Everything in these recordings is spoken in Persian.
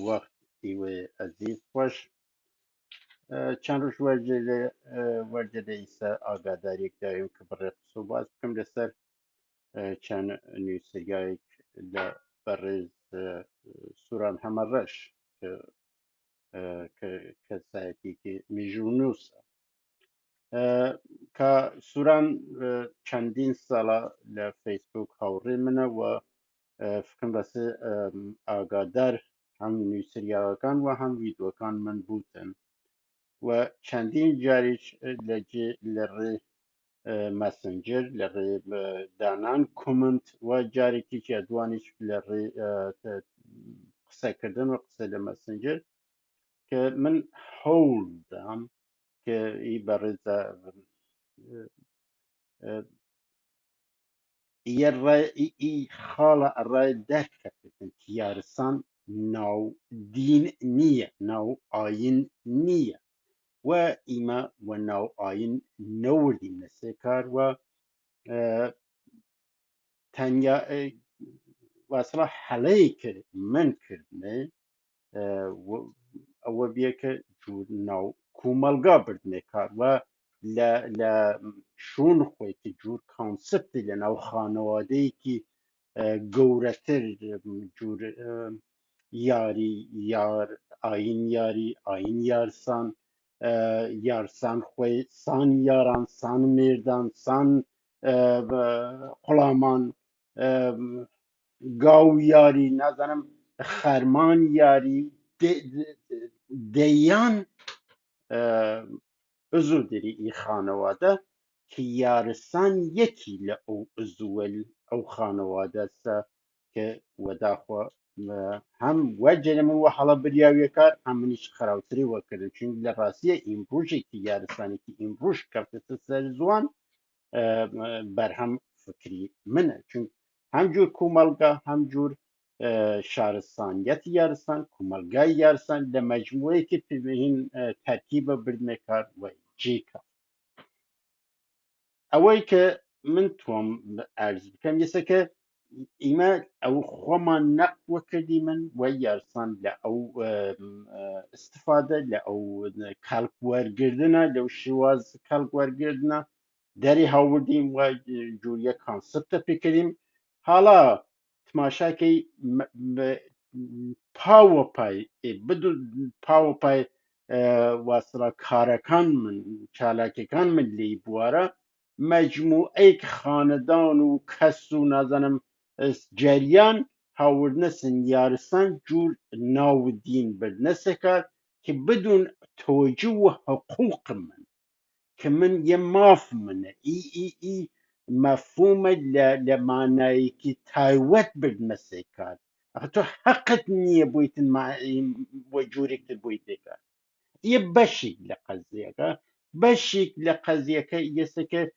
وقتی و عزیز باش چند روز ورجه ایسا آگاداری داریم که برای صحبت بکم لسر چند نویسریایی برای سوران همرش که کسایتی که میجونوس که سوران چندین سالا لفیسبوک هاوری منه و فکرم بس آگادار هم نویسریاکان و هم ویدیوکان من بودن و چندین جاریش لری مسنجر لری دانان کومنت و جاری که ادوانش لری قصه کردن و قصه لمسنجر که من هول دام که ای برای یه رای ای خاله رای درک کردن که یارسان ناو دین نیه ناو آین نیه و ایما و ناو آین نوردی نسکار و تنیا واصلا حالی که من کردنه او بیه که جور ناو کوملگا بردنه کار و ل شون خوی که جور کانسپتی لناو خانواده ای که گورتر جور یاری یار آین یارسان یارسان خوی سان یاران سان میردان سان قلامان گاو یاری نظرم خرمان یاری دیان عضو داری ای خانواده که یارسان یکی لأو عضو او خانواده است که وداخوا هم وجه من و حالا بریاوی کار هم منیش خراوتری وکرد چون لراسیه این روشی که یارسانی که این روش کفت سر زوان بر هم فکری منه چون هم جور کوملگا هم جور شارستانیت یارستان کوملگای یارستان لمجموعه که این ترکیب بردن کار و جیکا اوی که من توم ارز بکم یسه که ایما او خواما نقد وکردی من و یارستان او استفاده او کلک ورگردنه لو شواز کلک ورگردنه دری هاوردیم و جوریه کانسپت پیکریم حالا تماشا که پاوپای بدو پاوپای واسرا کارکان من چالاککان من لی بواره مجموعه که خاندان و کس و نازنم جریان هاوردنه یارستان جور ناو دین بردنه کار که بدون توجه و حقوق من که من یه ماف منه ای مفهوم لمعنایی که تایوت برد مسیکار اخه تو حقت نیه بویتن مع و جورک بویته کار یه بشی لقضیه که بشی لقضیه که یسته که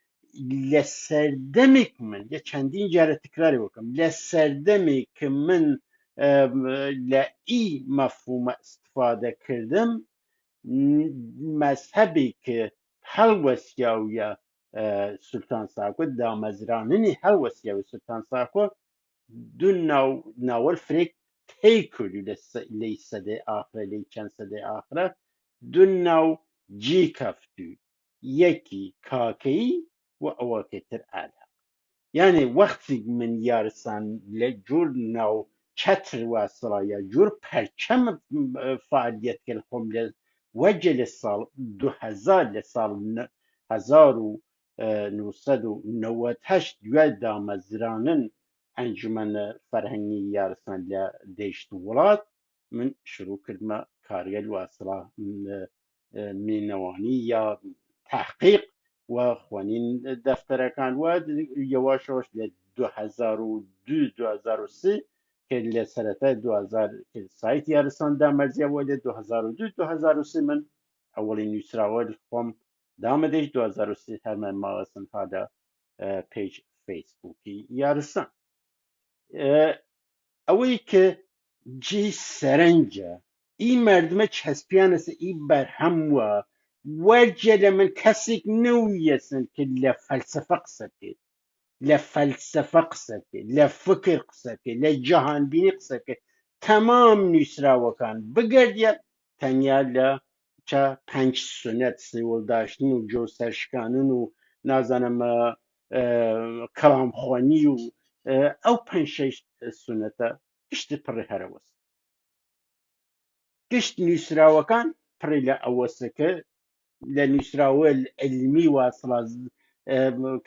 لسردمک من یه چندین جاره تکراری بکنم لسردمی که من لئی مفهوم استفاده کردم مذهبی که هەڵوەستیاویە سولتان ساکۆ دامەزراننی هەڵوەستیاوی سولتان ساکۆ دوو ناوەل فرێک تێی کردی لەی سەدەی ئاخرە لەی چەند سەدەی ئاخرە دوو ناو جی کەفتووی یەکی کاکەیی و ئەوەکەتر ئالا یعنی وەختی من یارسان لە جور ناو چتر واسڵایە جور پەرچەم فعالیت کرد خۆم لە وجه لسال 2000 لسال 1998 دوای دامەزرانن ئەنجومەنە فەرهەنگی یارسان لە دەیشت وڵات من شروع کردمە کاریە واسڵا مینەوانی یا تحقیق و خوانین دەفتەرەکان و یەواشەوەش لە 2002-2003 که لسرطه 2000 که سایت یارستان دامرزی ولی 2002-2003 من اولین نویسراوال خم دامدش 2003 هر من ماغسن هادا پیج فیسبوکی یارستان اوی که جی سرنجه این مردمه چسپیان است این برهم و وجه من کسیک نویسن که لفلسفه قصد لفلسفه قصه لفکر قصه لجهان بینی قصه تەمام نووسراوەکان بگەردە تەنیا لە چە 5 سونەت سێوەڵداشتن و جۆ سەرشکاندن و نازانم کەڵامخوانی و ئەو 5 سونەتە گشتی پڕی هەرەوەست گشت نووسراوەکان پڕی لە ئەوەسەکە لە نووسراوە علمی واسڵاز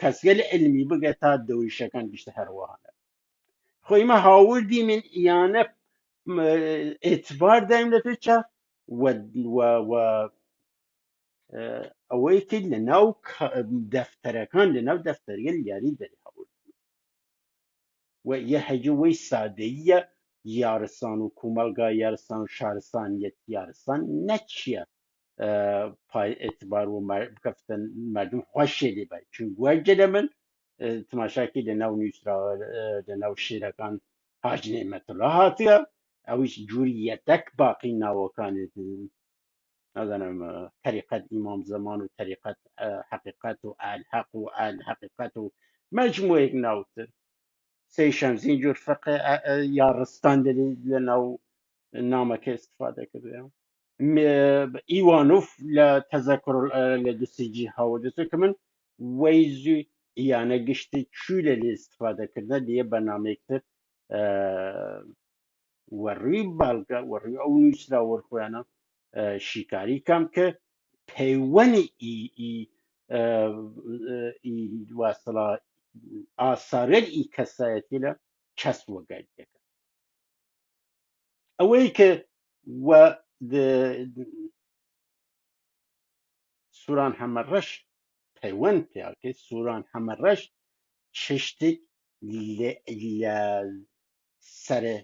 کەسگە لە علمی بگە تا دەویشەکان گشتە هەروەهانە خۆی مە هاوردی من ئیانە ئێتبار دایم لە پێچە و ئەوەی کرد لە ناو دەفتەرەکان لە ناو دەفتەرگەل یاری دەری هەورد و یە هەجی وەی سادەییە یارستان و کومەلگا یارستان و شارستانیەت یارستان نەچیە پای ئێتبار و بکەفتن مردم خۆشێ لێ بای چون گوێجە لە من تماشاکی لە ناو نووسراوە لە ناو شێرەکان حاج نێمەتڵڵا هاتیە ئەویش جووری یەتەک باقی ناوەکانێت نازانم طریقەت ئیمام زەمان و طریقەت حقیقەت و ئالحەق و ئالحەقیقەت و مەجموعەیەک ناوتر سەی شەمزین جور فقه یارستان لە ناو نامەکە استفادە کردوێ ئیوانوف لە تەزەکر لە دوسیجی هاوردەچە کە من وەیزی یانە گشتی چوو لە لێ استفادەکردە لێ بەنامێکتر وەڕووی باڵگە وەڕووی ئەو نووسرا وەرخۆیانە شیکاری کەم کە پەیوەنی واسڵە ئاسارەر ئی کەسایەتی لە کەس وەگای دەکە ئەوەی کە وە سووران هەمەڕەش پەیوەند پیاکە سووران هەمەڕەش شتێک لە سەرە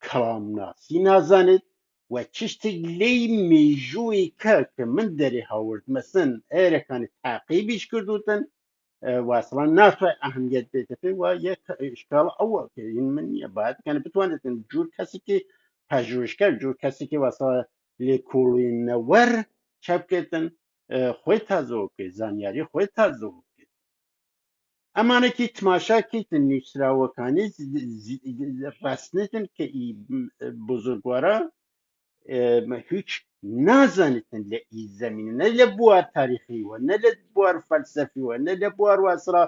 کەڵامناسی نازانێت و چ شتێک لێی مێژووی کە من دەرێ هەورد مەسن ئێرەکانی تاقیبیش کردوتن واسڵان ناتوانێت ئەهمیەت بێتە پێی وە یەک ئشکال ئەوە کەین من نییە باەتەکەن بتوانێتن جوور کەسێکی پژوهشکار جوور کەسێکی واسە لێ کۆڵێنەوەەر چە بکێتن خۆی تازەوە بکەیت زانیاری خۆی تازەوە بکەیت ئەمانێکی تماشاکەیتن نووسراوەکانی ڕاستنێتن کە بزرگوارە هیچ نازانێتن لە ئی زەمینە نە لە بوار تاریخیوە نە لە بوار فەلسەفیوە نە لە بوار واسرا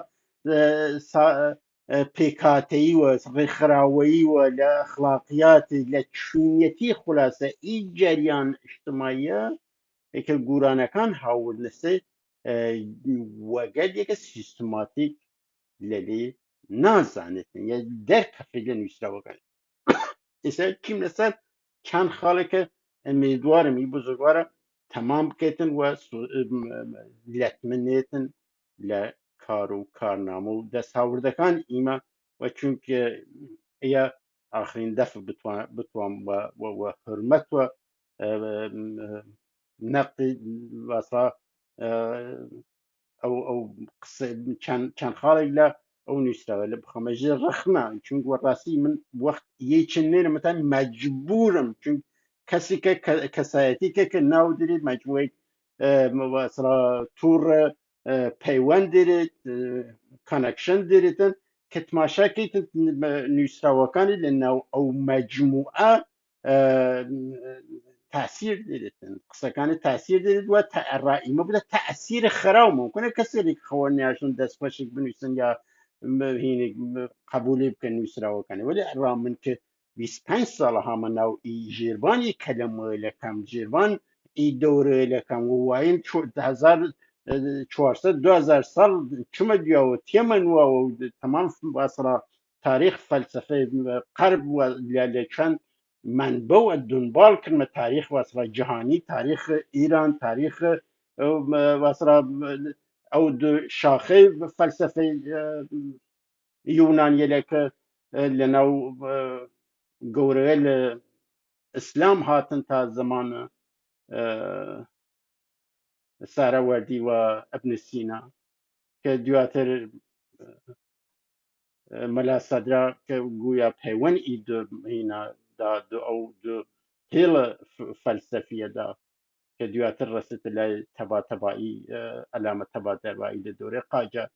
پێکاتەییوە ڕێکخراوەییوە لە ئەخلاقیات لە چوونەتی خولاسە ئی جەریان اجتماعیە کە گورانەکان هاورد لەسێ وەگەر یەکە سیستماتیک لە لێ نازانێتن یا دەرکەفێت لە نووسراوەکان ئێستا چیم لەسەر چەند خاڵێکە ئەمێدوارم ئی بزرگوارە تەمام بکەیتن و لەتمنێتن لە کار و کارنامە و دەستاوردەکان ئیمە و چونکە ئەیە ئاخرین دەف بتوان وە حرمەت وە نەقی واسا ئەو چەند خاڵێک لە ئەو نووسراوە لە بخەمەژێ ڕەخنا چونکە ڕاستی من وەخت یەکێنێرە مەتان مەجبورم چون کەسێکە کەسایەتیکە کە ناو دێت مەجموعەی واسرا توور پەیوەند دێت کانەکشن دێتن کە تماشاکەیتن نووسراوەکانی لە ناو ئەو مەجموعە تاثیر دێتن قسەکانی تاثیر دێت وە ڕائیمە بدە تەئسیرە خەراو ممکنە کەسێک خەوەنیاشن دەستپەشێک بنووسن یا هینێک قبولی بکەن نووسراوەکانی وەلی ئەڕا من کە 25 ساڵە هامە ناو ئی ژێربانی کەلەمە لەکەم ژێربان ئی دەورە لەکەم وواین 400 ساڵ چمە دیاوە تێمەنواوە و تەمام باسڕا تاریخ فەلسفە قەرب لە چەند منبە و دنبال کردمە تاریخ واسرا جیهانی تاریخ ئیران تاریخ واسرا ئەو شاخەی فەلسفەی یونانیەکە لە ناو گەورەیە لە ئیسلام هاتن تا زمانە سارەوەردی و ئەبن سینا کە دواتر مەلا سەدرا کە گویا پەیوەند ئی هینا ئەو هێڵە فەلسەفیەدا کە دواتر ڕەسێتە لای تەباتەبایی ئەلامە تەباتەبایی لە دۆرەی قاجار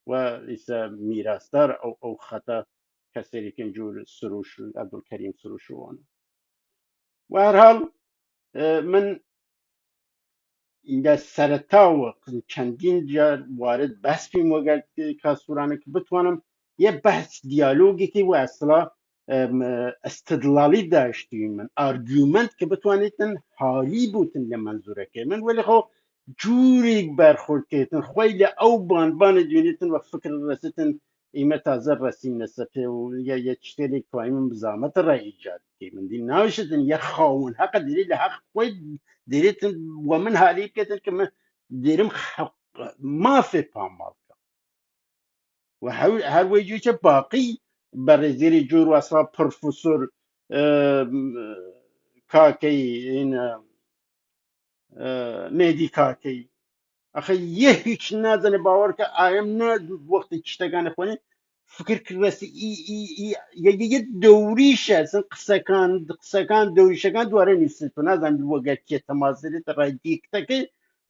و ئیسا میراثدار ئەو خەتە کەسێکن جور سروش عەبدولکەریم سروشوانە و هەر حاڵ من لە سەرەتاوە چەندین جار وارد بەس پێم وەگەر کاسوورانە کە بتوانم یە بەس دیالۆگێکی و ئەسڵا استدلالی داشتی من ئارگومنت کە بتوانێتن حالی بوتن لە منزورەکەی من ولی خۆ جوورێک بەرخۆردکردن خۆی لە ئەو بانبانە دوێنێتن وە فکر ڕستن ئیمە تازە ڕستینە سەپێ و یە شتێک توانی من بزامەتە ڕای ئیجاد بکەی من دی ناوشتن یە خاون حەقە دەرێت لە حەق خۆی دەرێتن وە من حالی بکەتن کە من دێرم مافێ پاماڵ و هەر وەی جوچە باقی بەڕێزێری جۆر واسا پرۆفسۆر کاکەی مێدی کاکەی ئەخە یە هیچ نازانێ باوەڕکە ئایم نە وەختی شتەکانە خوێنێ فکر کردوەسی یە دەوریشە سن قسەکان دەوریشەکان دوارە نووسێت و نازان وەگەر کێ تەماسێت ڕای دیکتەکەی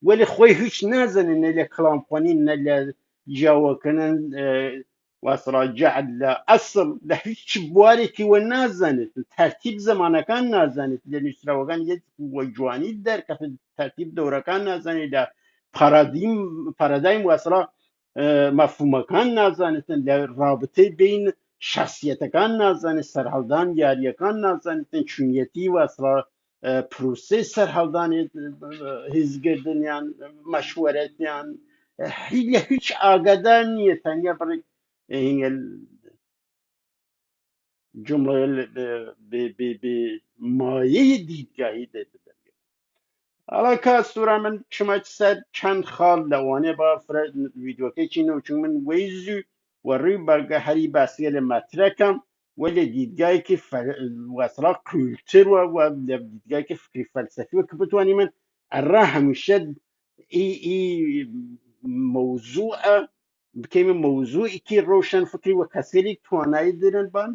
وەلی خۆی هیچ نازانێت نە لە کڵامخوانین نە لە جیاوەکردن واسڕا جعل لە ئەسڵ لە هیچ بوارێکی وە نازانێت تەرتیب زەمانەکان نازانێت لە نووسراوەکان یەک وە جوانی دەرکەفت تەرتیب دەورەکان نازانێت لە پارادایم واسڕا مەفهومەکان نازانێتن لە رابطەی بین شخصیەتەکان نازانێت سەرهەڵدان یاریەکان نازانێتن چونیەتی واسڕا پرۆسەی سەرهەڵدانێت هیزگردنیان مەشوەرەتیان لە هیچ ئاگادار نییە تەنیا بڕێ جملە مایەی دیدگاهی دێت ئەڵا کات سوورە من چمە سەر چەند خاڵ لەوانێ با ڤیدۆکێکی نەوچون من وەیزی وەڕووی بەرگە هەری باسیە لە مەترەکەم وە لە دیدگایەکی وەسڵا کولتر و لە دیدگایەکی فکری فەلسەفیوە کە بتوانانی من ئەڕا هەمیشە مەوزوعە بکەیمە مەوزوعێکی ڕۆشن فکری وە کەسێک توانایی دەرن بان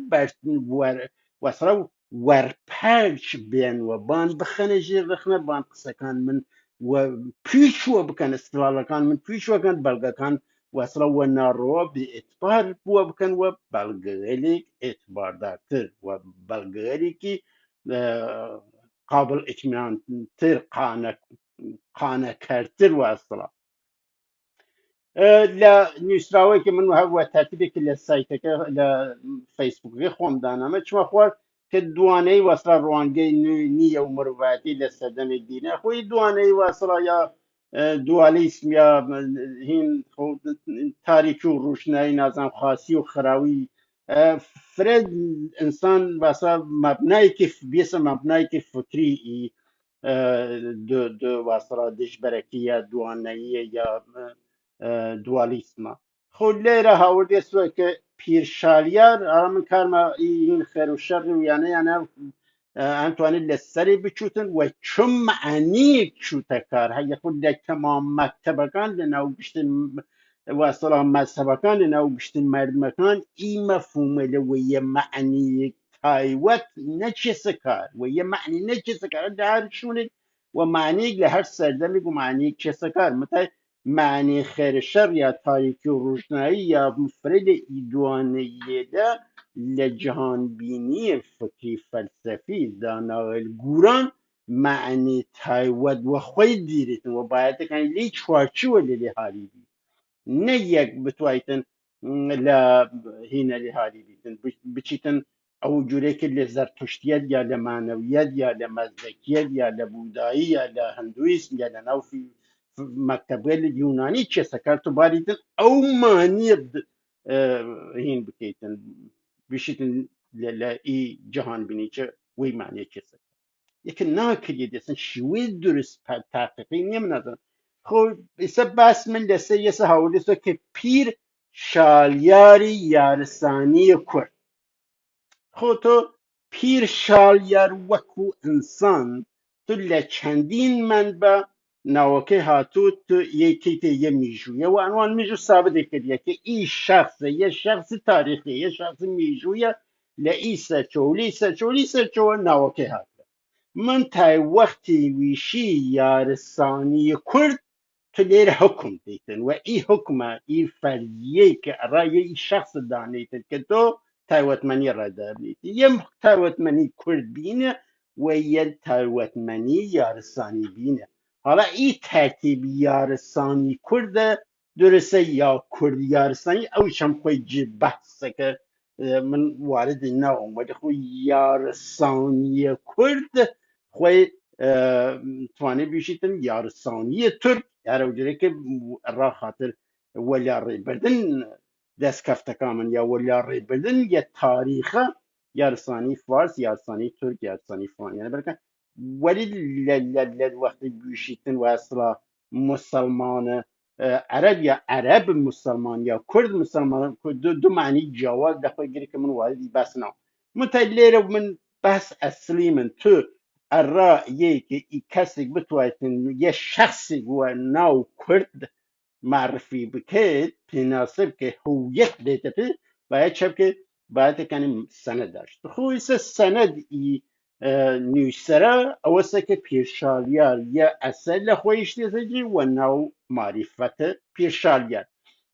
وەسڵا وەرپەرچ بێن وە بان بخەنە ژێر رەخنە بان قسەکان من و پیشوە بکەن استڵالەکان من پیشوەکەن بەڵگەکان وەسڵە وە ناڕۆوە بێئێتبار بووە بکەن وە بەڵگەیەک ئێتباردارتر و بەڵگەیەکی قابل ئیتمینانتر قانەکەرتر وەسڵە لە نووسراوەیەکی من هەبووە تەرتیبێکی لە سایتەکە لە فەیسبووکەکەی خۆم دانامە چمە خوارد کە دوانەی وەسڵا ڕوانگەی نییە و مرۆڤایەتی لە سەردەمی دینە خۆی دوانەی وەسڵا یا دوالیسم یا هین تاریکی و ڕوشنایی نازان خاسی و خراوی فرد ئینسان بەسا مەبنایەکی بێسە مەبنایەکی فکری وەسڵا دژبەرەکی یا دوانەییە یا دوالیسمە خۆ لێرە هاوردێسوە کە پیرشالیار من کارمە این خێر و شەڕ و یانە ئەتوانێت لە سەری بچوتن و چۆن مەعانیەک چوتە کار هەیە خود لە تەمام مەکتەبەکان لە ناو گشتن وەسڵا مەذهەبەکان لە ناو گشتن مەردمەکان ئی مەفهومە لەوەیە مەعنیەک تایوەت نەچێسە کار و یە معنی نەچێسە کار لە هەر شوونێک و معنیەک لە هەر سەردەمێک و معنیەک چێسە کار متای معنی خێر شەڕ یا تاریکی و ڕوژنایی یا فرد ئیدوانەیەدا لە جیهانبینی فکری فەلسەفی داناوێت گوران معنی تایوەت وە خۆی دیرێتن و بایەتەکانی لێی چوارچووە لێ هاریبی نە یەک بتوایتن لە هینە لێ هاریبیتن بچیتن ئەو جورێکی لە زەرتشتیەت یا لە مانەویەت یا لە مەزدەکیەت یا لە بودایی یا لە هەندویسم یا لە ناوفی مەکتەبێت لە یونانی چێسەکار تو باریتن ئەو مانیە هین بکەیتن بشیتن لە ئی جیهان بینیچە وی معنیە چێسەکار یەکە ناکرێت دەسن شوێ درست تاقیقی نییە من نازانم خۆ ئێستا باس من لەسەر یەسە هاوردێسە کە پیر شالیاری یارسانی کورد خۆ تۆ پیر شالیار وەکو ئینسان تو لە چەندین منبە ناوەکەی هاتوو تو یەکەیتە یە میژوویە و ئەنوان میژوو سابدێک کردیە کە ئی شخصە یە شخص تاریخی یە شخص میژوویە لە ئی سەرچۆ لی سەرچۆوە ناوەکەی هاتووە من تای وەختی ویشی یارسانی کورد تو لێرە حکم دیتن و ئی حکمە ئی فەرزیەی کە ڕایە ئی شخص دانیتن کە تۆ تایوەتمەنی ڕێدابێت یەم تایوەتمەنی کورد بینە و یەک تایوەتمەنی یارستانی بینە حالا ئی ترتیب یارستانی کوردە درسته یا کرد یارستانی اوش هم خوی جی بحثه که من وارد ناوم ولی خو یارستانی کرد خوی توانه بیشیتن یارستانی ترک یاره وجره که را خاطر ولا ری بردن دست کفته کامن یا ولا ری بردن یا تاریخه یارستانی فارس یارستانی ترک یارستانی فلان یعنی برکن ولی وقتی بیشیتن و اصلا مسلمان عرب یا عرب مسلمان یا کرد مسلمان دو معنی جواد دخواه گیری که من واردی بس نام متلیره من بس اصلی من تو ارا که ای کسی بتوایتن یه شخصی و ناو کرد معرفی بکید تناسب که هویت دیده پی باید چپ که باید کنیم سند داشت خویس سند ای نویسره اوسته که پیرشالیار یا اصل خویش دیده و نو معرفت پیرشالیار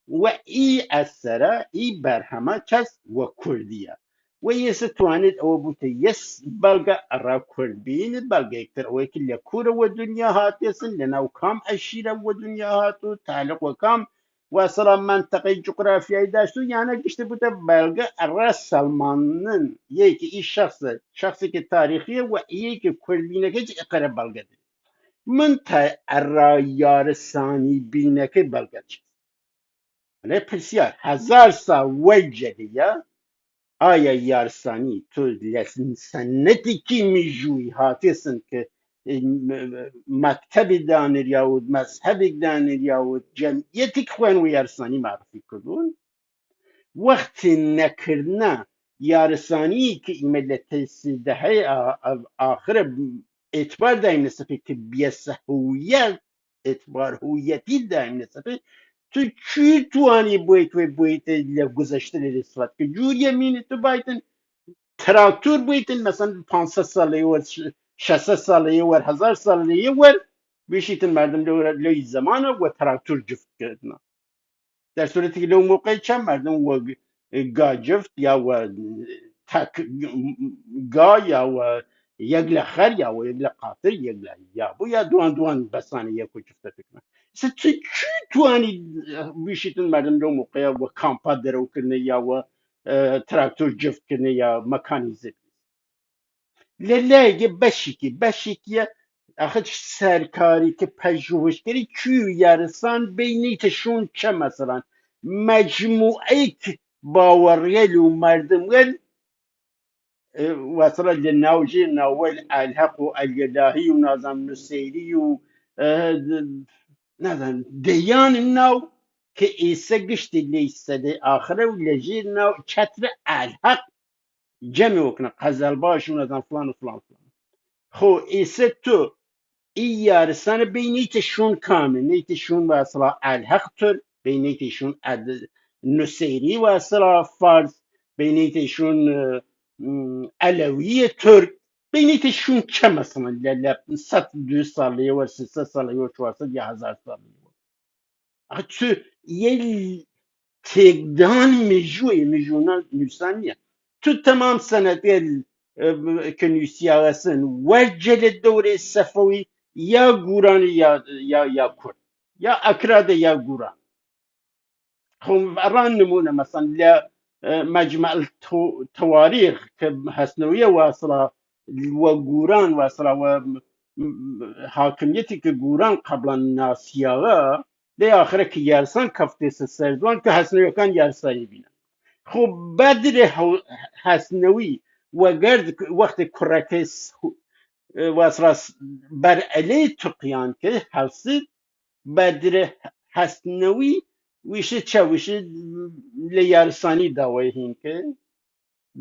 و ای اثره ای برهمه چست و کردیه و یه ستوانید او بوده یس بلگه را کرد بین بلگه اکتر او که لکور و دنیا هاتیسن لناو کام اشیره و دنیا هاتو تعلق و کام و اصلا منطقه جغرافیایی داشتو یعنی گشته بوده بلگه را سلمانن یکی ای شخصی که تاریخیه و یکی کرد بینه که چه اقره بلگه ده من تا را یار ثانی بینه که بلگه چه ولی پرسیار 1000 سال وجدیه آیا یارسانی تو لسن سنتی کی میجوی هاتیسن که مکتب دانر یاود مذهب دانر یاود جمعیتی که خوان و یارسانی معرفی کردون وقتی نکردنا یارسانی که این ملت سیدهی آخر اعتبار دایم نصفه که بیسه هویت اعتبار هویتی دایم نصفه تو چی توانی باید گذشته نسبت که جوری مینی تو بایدن تراکتور بایدن مثلا 500 ساله ور 600 ساله ور 1000 ساله ور بیشیتن مردم لوی زمانه و تراکتور جفت کردن در صورتی که لو موقع چند مردم و گا جفت یا و تک گا یا و یک لخر یا و یک لقاطر یک یا یا دوان بسانه یک و جفت تکنه چی توانی بیشتر مردم لو موقع و کامپا درو کنه یا و تراکتور جفت کنه یا مکانیزه لله بشی که آخه سرکاری که پژوهشگری چیو یارسان بینیتشون چه مثلا مجموعه که باوریل و مردمگل مثلا لناوجی ناول الحق و الالهی و نازم نسیری و نازم دیان ناو که ایسا گشتی لیستده آخره و لجیر ناو چتر الحق جمع وکنه قزل باش و نازم فلان و فلان فلان خو ایسا تو ای یارستان بینیتشون کامل نیتشون و اصلا الحق تر بینیتشون نسیری و اصلا فارس بینیتشون علوی ترک بینیتشون چه مثلا ست 200 ساله و 300 ساله و 400 یا 1000 ساله آخه تو یه تکدان میجونا نوسانیه تو تمام سنتين كنيسياسن وجل الدورة الصفوي يا قوران يا كرد يا أكراد يا قوران هم أران نمونة مثلا لا مجمع التواريخ كهسنوية واصلة وقوران واصلة وحاكميتي كقوران قبل الناس يا ده آخر كيارسان كفتيس السردوان كهسنوية كان يارساني بينا خب بدر حسنوی و گرد وقت کرکس و اسراس بر علی تقیان که حسید بدر حسنوی ویشه چه ویشه لیارسانی داوی هین که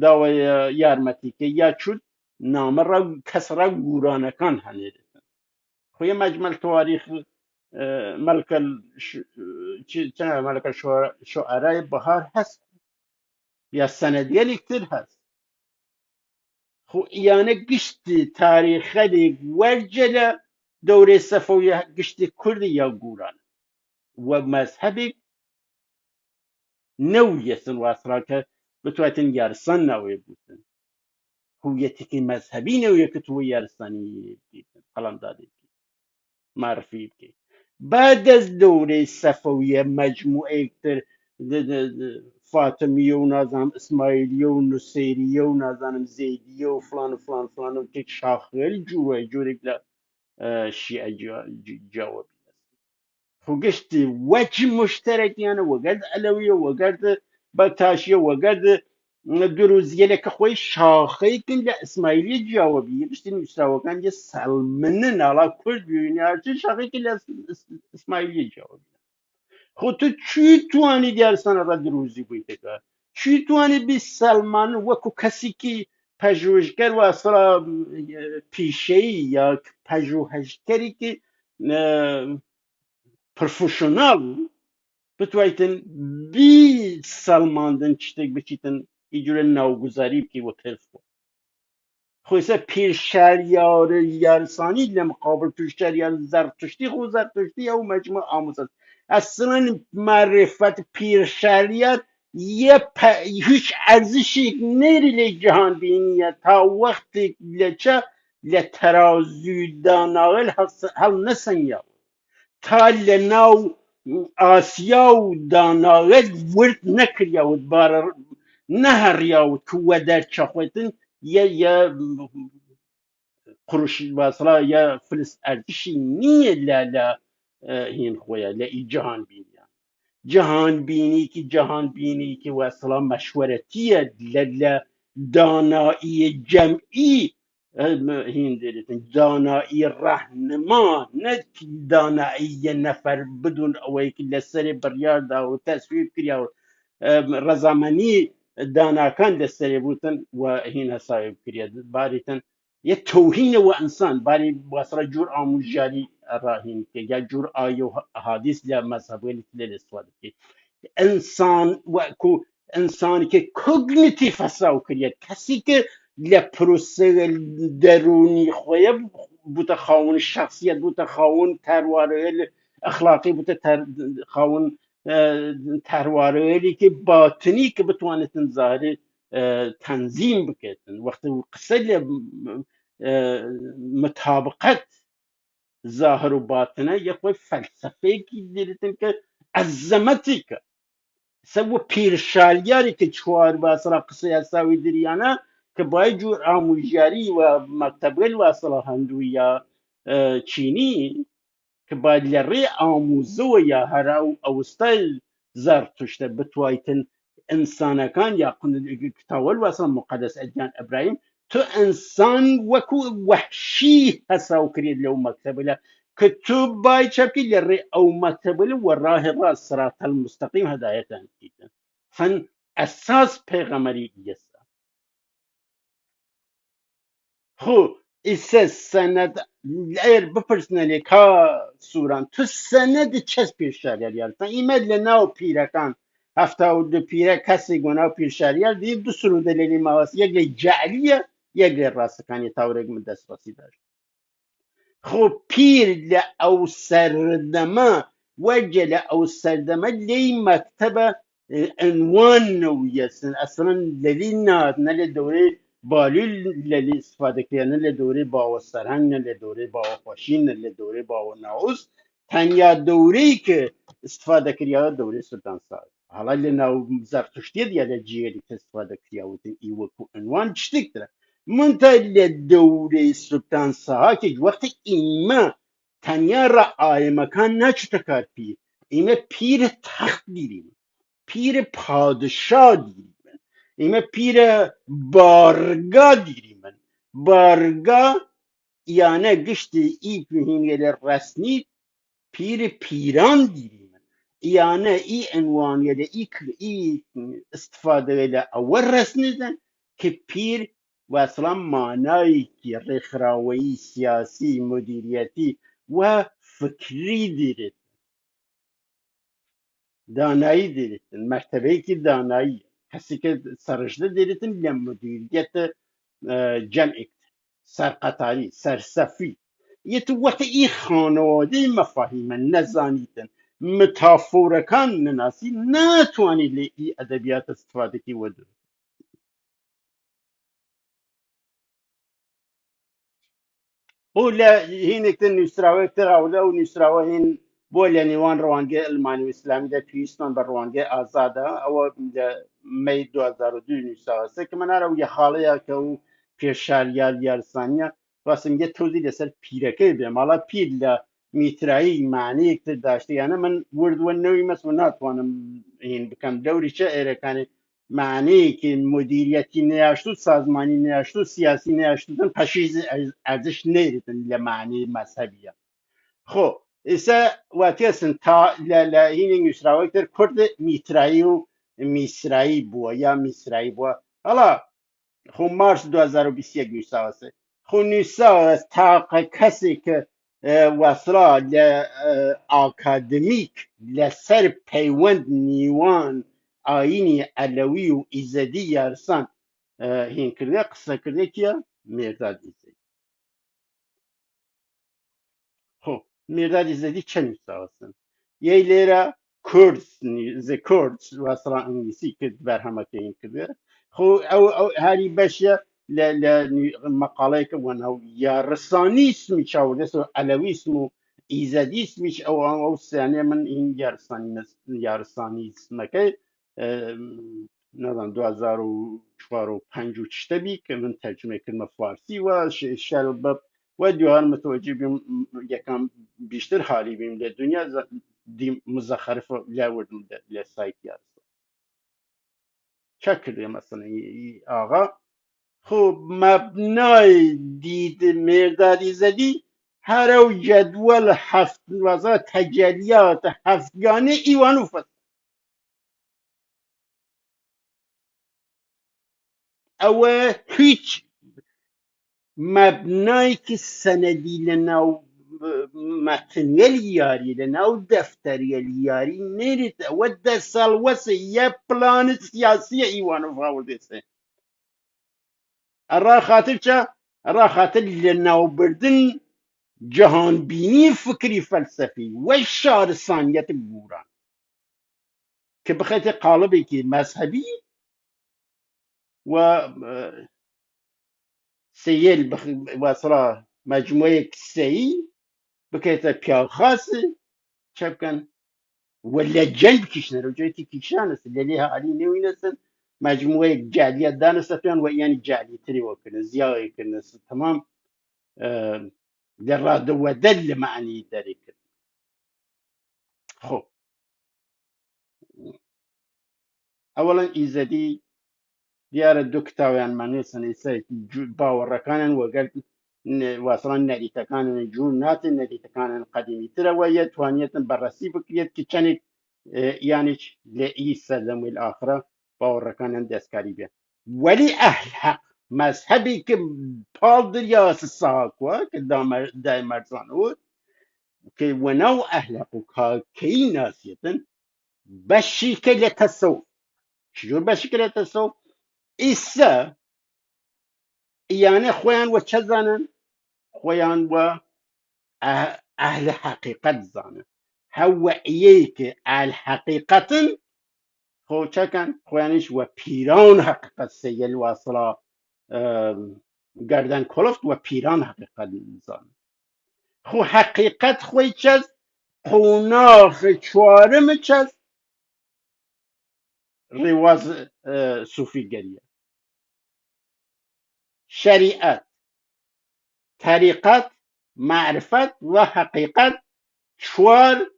داوی یارمتی که یا چود نام را کس را گورانکان هنید خوی مجمل تواریخ ملک ملک شعرهای بهار هست یا سندیه کتر هست خو یانه گشتی تاریخی ورجله دوره صفوی گشتی کردی یا گوران و مذهبی نویسن و اصلا که بتوانێتن یارستان ناوێ بوتن هویەتێکی مەذهبی نەوەیە کە تۆ یارستانی بیتن قەڵەمدادێت معرفی بکەیت بعد از دوره صفویه مجموعەیەکتر فاتمیە و نازانم ئیسماعیلیە و نوسێریە و نازانم زەیدیە و فلان و فلان فلان و تێک شاخێل جوورێک لە شیعە جاوە خۆگەشتی وەجه مشترەکیانە وەگەرد ئەلەویە وەگەرد بەتاشیە وەگەرد دروزیەلەکە خۆی شاخەیەکن لە ئیسماعیلیە جیاوەبی گشتی نووسراوەکان یە سەڵمنە ناڵا کورد ببینی هەرچی شاخێکی لە ئیسماعیلیە جیاوەبی خۆ تو چی توانی دیارستانە ڕە دروزی بوویتەکە چی توانی بی سەلمان وەکو کەسێکی پژوهشگەر واسڵا پیشەیی یا پژوهشگەرێکی پرۆفشناڵ بتوانیتن بی سەلماندن شتێک بچیتن ئیجورە ناوگوزاری بکەی وە پێرفۆ خۆیسە پێشاریار یارسانی لە مقابل پێشاریار زەرتشتی خۆ زەرتشتی ئەو مەجموع ئاموزە ئەسڵەن معرفەت پێشاریار هیچ ئەرزشێک نێری لێ جیهان بینیە تا وەختێک لەچە لە تەرازوی داناوێل هەڵ نەسەنگاوە تا لە ناو ئاسیا و داناوێت ورد نەکریاوت بارە نەهەڕیاوت کە وە دەرچەخۆتن یە قڕش باسڵا یە فلس ئەرزشی نییە لە هین خۆیە لە ئی جیهان بینیە جیهان بینی که واسڵا مەشوەرەتیە لە دانایی جەمعی هین دێتن دانایی ڕەهنما نە دانایی یە نەفەر بدون ئەوەی لەسەرێ بڕیاردا و تەسویب کراوە ڕەزامەنی داناکان لەسەرێ بوتن و هین هەساوی بکرێت باریتن یە تەوهینەوە ئینسان باری واسڕە جور ئاموژاری ڕاهین یا جور ئاە و ئەحادیث لە مەذهبێتی لێ استفادە بکەیت ئینسان وەکو ئینسانێکی کۆگنیتیڤ هەساو کردێت کەسی کە لە پرۆسە دەرونی خۆیە بوتە خاوەن شەخسیەت بوتە خاوەن تەروارەیە ئەخلاقی بوتە خاوەن تەروارەیەکی باتنی کە بتوانێتن زاهری تەنزیم بکەیتن وەختە قسە لە مطابقەت ظاهر و باتنە یەخۆی فەلسەفەیەکی دێتن کە عەزەمەتێکە سەوە پیرشالیاری کە چوار باسڵا قسەی هەساوی دریانە کە بای جور ئاموژیاری و مەکتەبێل واسڵە هەندوو یا چینی کە باید لە ڕێ ئاموزەوە یا هەرا و ئەوستای زەرتشتە بتوایتن ئینسانەکان یا کتاوەل واسڵ مقەدەس ئەدیان ئەبراهیم تو ئینسان وەکو وەحشی هەساو کرێت لەو مەکتەبەلە کە تو بای چەپی لە ڕێ ئەو مەکتەبەلە وە ڕاهی ڕاست سرات المستەقیم هەدایەتان دیتن فەن ئەساس پێغەمەری ئیسا خۆ ئیسە سەنەد ئەر بپرسنە لێ کا سووران تو سەنەد چەس پێشاریار یارتان ئیمە لە ناو پیرەکان هەفتا و دو پیرە کەسێک بۆ ناو پیرشاریار دی دو سرودە لێلی ماوەس یەک لە جەعلیە یەک لێ ڕاستەکانی تاورێک من دەستبەسی داشت خۆ پیر لە ئەو سەردەمە وەجە لە ئەو سەردەمە لێی مەکتەبە عنوان نەویەسن ئەسڵەن لەلی نات نە لە دەورەی بالوی لەلی استفادەکرێن نە لە دەورەی باوە سەرهەنگ نە لە دەورەی باوە خۆشین نە لە دەورەی باوە ناوس تەنیا دەورەی کە استفادەکریاوە دەورەی سولتان ساعد هەڵا لە ناو زەرتشتیە یا لە جێری کە استفادەکریاوتن ئی وەکو عنوان شتێکترە منتە لە دەورەی سولتان ساهاکێک وەختی ئیمە تەنیا ڕەعایەمەکان ناچوتە کار پیر ئیمە پیرە تەخت دیرین پیرە پادشا دیری من ئیمە پیرە بارگا دیری من بارگا یانە گشتی ئی هینگە لە ڕەسنی پیرە پیران دیری من یانە ئی عنوانیە لە ئی استفادە لە ئەوە ڕەسنیدن کە پیر واسڵام مانایەکی ڕێکخراوەیی سیاسی مدیریەتی و فکری دیرێت دانایی دیرێتن مەرتەبەیەکی دانایی کەسی کە سەرژدە دیرێتن لە مدیریەتە جەمعێک سەرقەتاری سەرسەفی یەتو وەختە ئی خانەوادەی مەفاهیمە نەزانیتن متافۆرەکان نەناسی ناتوانێت لە ئی ئەدەبیات استفادەکی وەدو ولا هینێکتر نووسراوەیەکتر هەولە و نووسراوە هین بۆ لە نێوان ڕەوانگەی ئەلمانی و ئیسلامیدا پێویستمان بە ڕەوانگەی ئازادە ئەوە لە مەی 2002 نووسراوە کە منارە و یەخاڵەیە کە و پێشاریار یارسانیە باسنگە تۆزی لەسەر پیرەکەی بێ ماڵا پیر لە میترایی معنەیەکتر داشتیانە من وردوە نەوەی مەس و ناتوانم هین بکەم دەوری چه ئێرەکانی معنەیەکی مدیریەتی نەیاشت و سازمانی نەیاشت و سیاسی نەیاشتن پەشیز ئەرزش نێرتن لە معنی مەذهبیە خۆ ئێستا واتێسن تا لە هینی نووسراوەکتر کورد میترایی و میسرایی بووە یا میسرایی بووە هەڵا خۆ مارس 2021 نووساوەسێ خۆ نووساوە تاقە کەسێک کە وەسرا لە ئاکادمیک لەسەر پەیوەند نیوان ئاینی ئەلەوی و ئیزەدی یارسان هینکردە قسەکردێکیە مێرداد ئیزەدی خۆ مێرداد ئیزەدی چەند نووساوەسن یەی لێرە کورد the Kurds وەسرا ئەنگلیسی کرد بەرهەمەکەین کردێ خۆ ئەو هەری بەشە لە مەقالەیەکە وەنەو یا ڕسانیسمی چاوەدەست و ئەلەویسم و ئیزەدیسمیش ئەو سیانێ من این یارسانیسمەکەی نەدان 2004 و 5 و چتەبی کە من تەرجمەکردمە فارسی و شەل بە و دوار متوجه بیم یکم بیشتر حالی بیم لە دنیا مزخرف لاوردم لە سایت یارسان چه کرده مثلا آقا خب مبنای دید مردادی زدی هر او جدول هفت وزا تجلیات هفتگانه ایوانو فت او هیچ مبنای که سندی لناو متنیل یاری لناو دفتری یاری نیرید و ده سالوسه یه پلان سیاسی ایوانو فاورده سه الرا خاطر چه؟ الرا خاطر لناو بردن جهان بینی فکری فلسفی و شارسانیت گوران که بخیت قالبی که مذهبی و سیل وصلا مجموعه کسی بکیت پیال خاصی چه بکن ولا جنب کشنه رو جایتی کشان است لیلی ها علی نوین است مجموعه جعلیت دانست پیان و یعنی جعلی تری وکنه زیاده کنه تمام در را دو دل معنی داری کرد خب اولا ایزدی دیارە دوو کتاویانمان نووسن ئێستا باوەڕەکانیان وەگەر واسڵان نەریتەکانن جوور ناتن نەریتەکانن قەدیمیترەوە یە توانیەتن بەڕەسی بکرێت کە چەندێک یانیش لە ئیسە لەمویل ئاخرە باوەڕەکانیان دەستکاری بێت وەلی ئەهل حەق مەذهبی کە پاڵ دریاسە ساکووە کە دایمەرزانەوە کە وەناو ئەهل حەق و کاکەی ناسیەتن بەشی کە لە تەسەوف چجۆر بەشی کە لە تەسەوف ئیسە يعني خويان وتشزانا خويان و أهل حقيقة زانا هو إيك أهل حقيقة خو شكن خوانيش وبيران حقيقة سيل واصلة گردن کلفت و پیران حقیقت زانا خو حقیقت خوی چز قوناخ چوارم چز رواز صوفی گریه شریعت طریقت معرفت و حقیقت چوار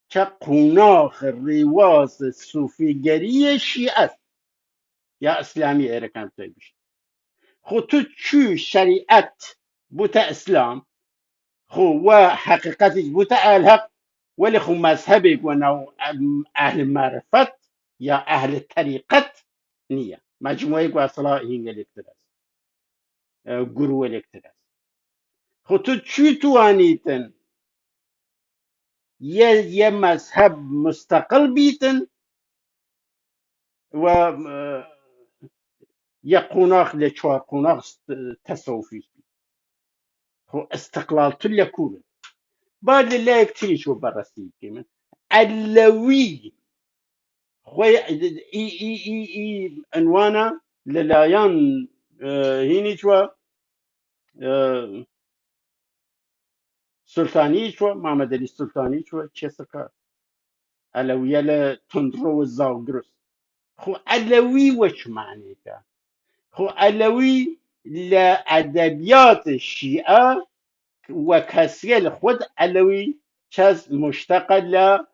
که قوناخ رواز صوفیگری شیعه است یا اسلامی ایرکان توی بشه خو تو چو شریعت بوتا اسلام خو و حقیقتش بوتا اهل حق ولی خو مذهبك ونو اهل معرفت یا اهل طریقت نیه مجموعه واصلا هینگ الکترس گروه الکترس خو تو چو توانیتن یه مذهب مستقل بیتن و یه قوناخ لچوار قوناخ تصوفی خو استقلال تو لکوره بعد الله يكتريش وبرسي كمان اللوي خوي اي عنوانا للايان هيني شوا سلطانی شو محمد علی سلطانی شو چه سکر علویه لتندرو و زاگرس خو علوی وش معنی که خو علوی لأدبیات الشیعة وكسيل خود علوي شاز مشتق ل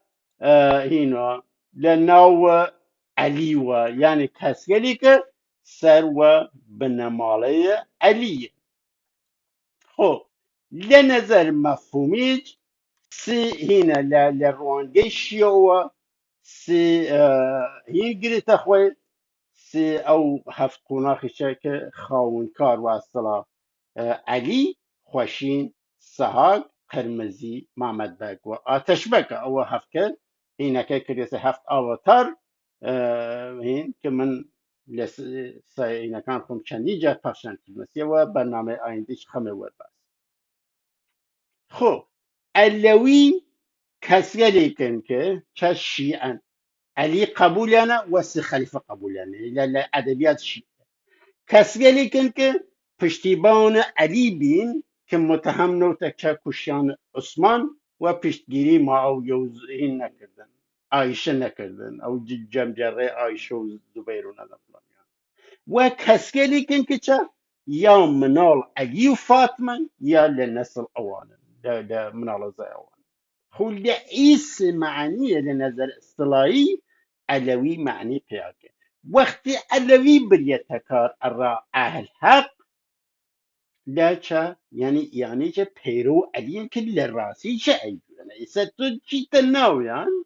هنا لناو عليوة يعني كسيلك سروة بنمالية علي خو لنظر مفهوميج سي هنا لروانجي شيوة سي هي قريت اخوي سي او هفت قناخ شاكه خاون كار واصلا علی خوشین سهاگ قرمزی محمد بگ و آتش بگ او هفت کرد اینکه کلیس هفت آواتار هین که من لس اینه کان خم چندی جا پخشن کلمسیه و برنامه آیندهش خمه ور بس خب علوی کسی لیکن که چه شیعن علی قبولیانه و سی خلیفه قبولیانه ادبیات شیعه کسیه که پشتیبان علی بین که متهم نوتا که کشیان عثمان و پشتگیری معاویه و این نکردن عایشه نکردن او جمجره عایشه و زبیر و نظر و کسیه که چه یا منال علی و فاطمه یا لنسل اوانه منال زي اوانه خو لعيس معنیه لنظر اصطلاحی علوي معنی پیاکه وقتی علوی بریتکار الرا اهل حق لا چه یعنی چه پیرو علی که لراسی چه ایدونه ایسا تو چی تناویان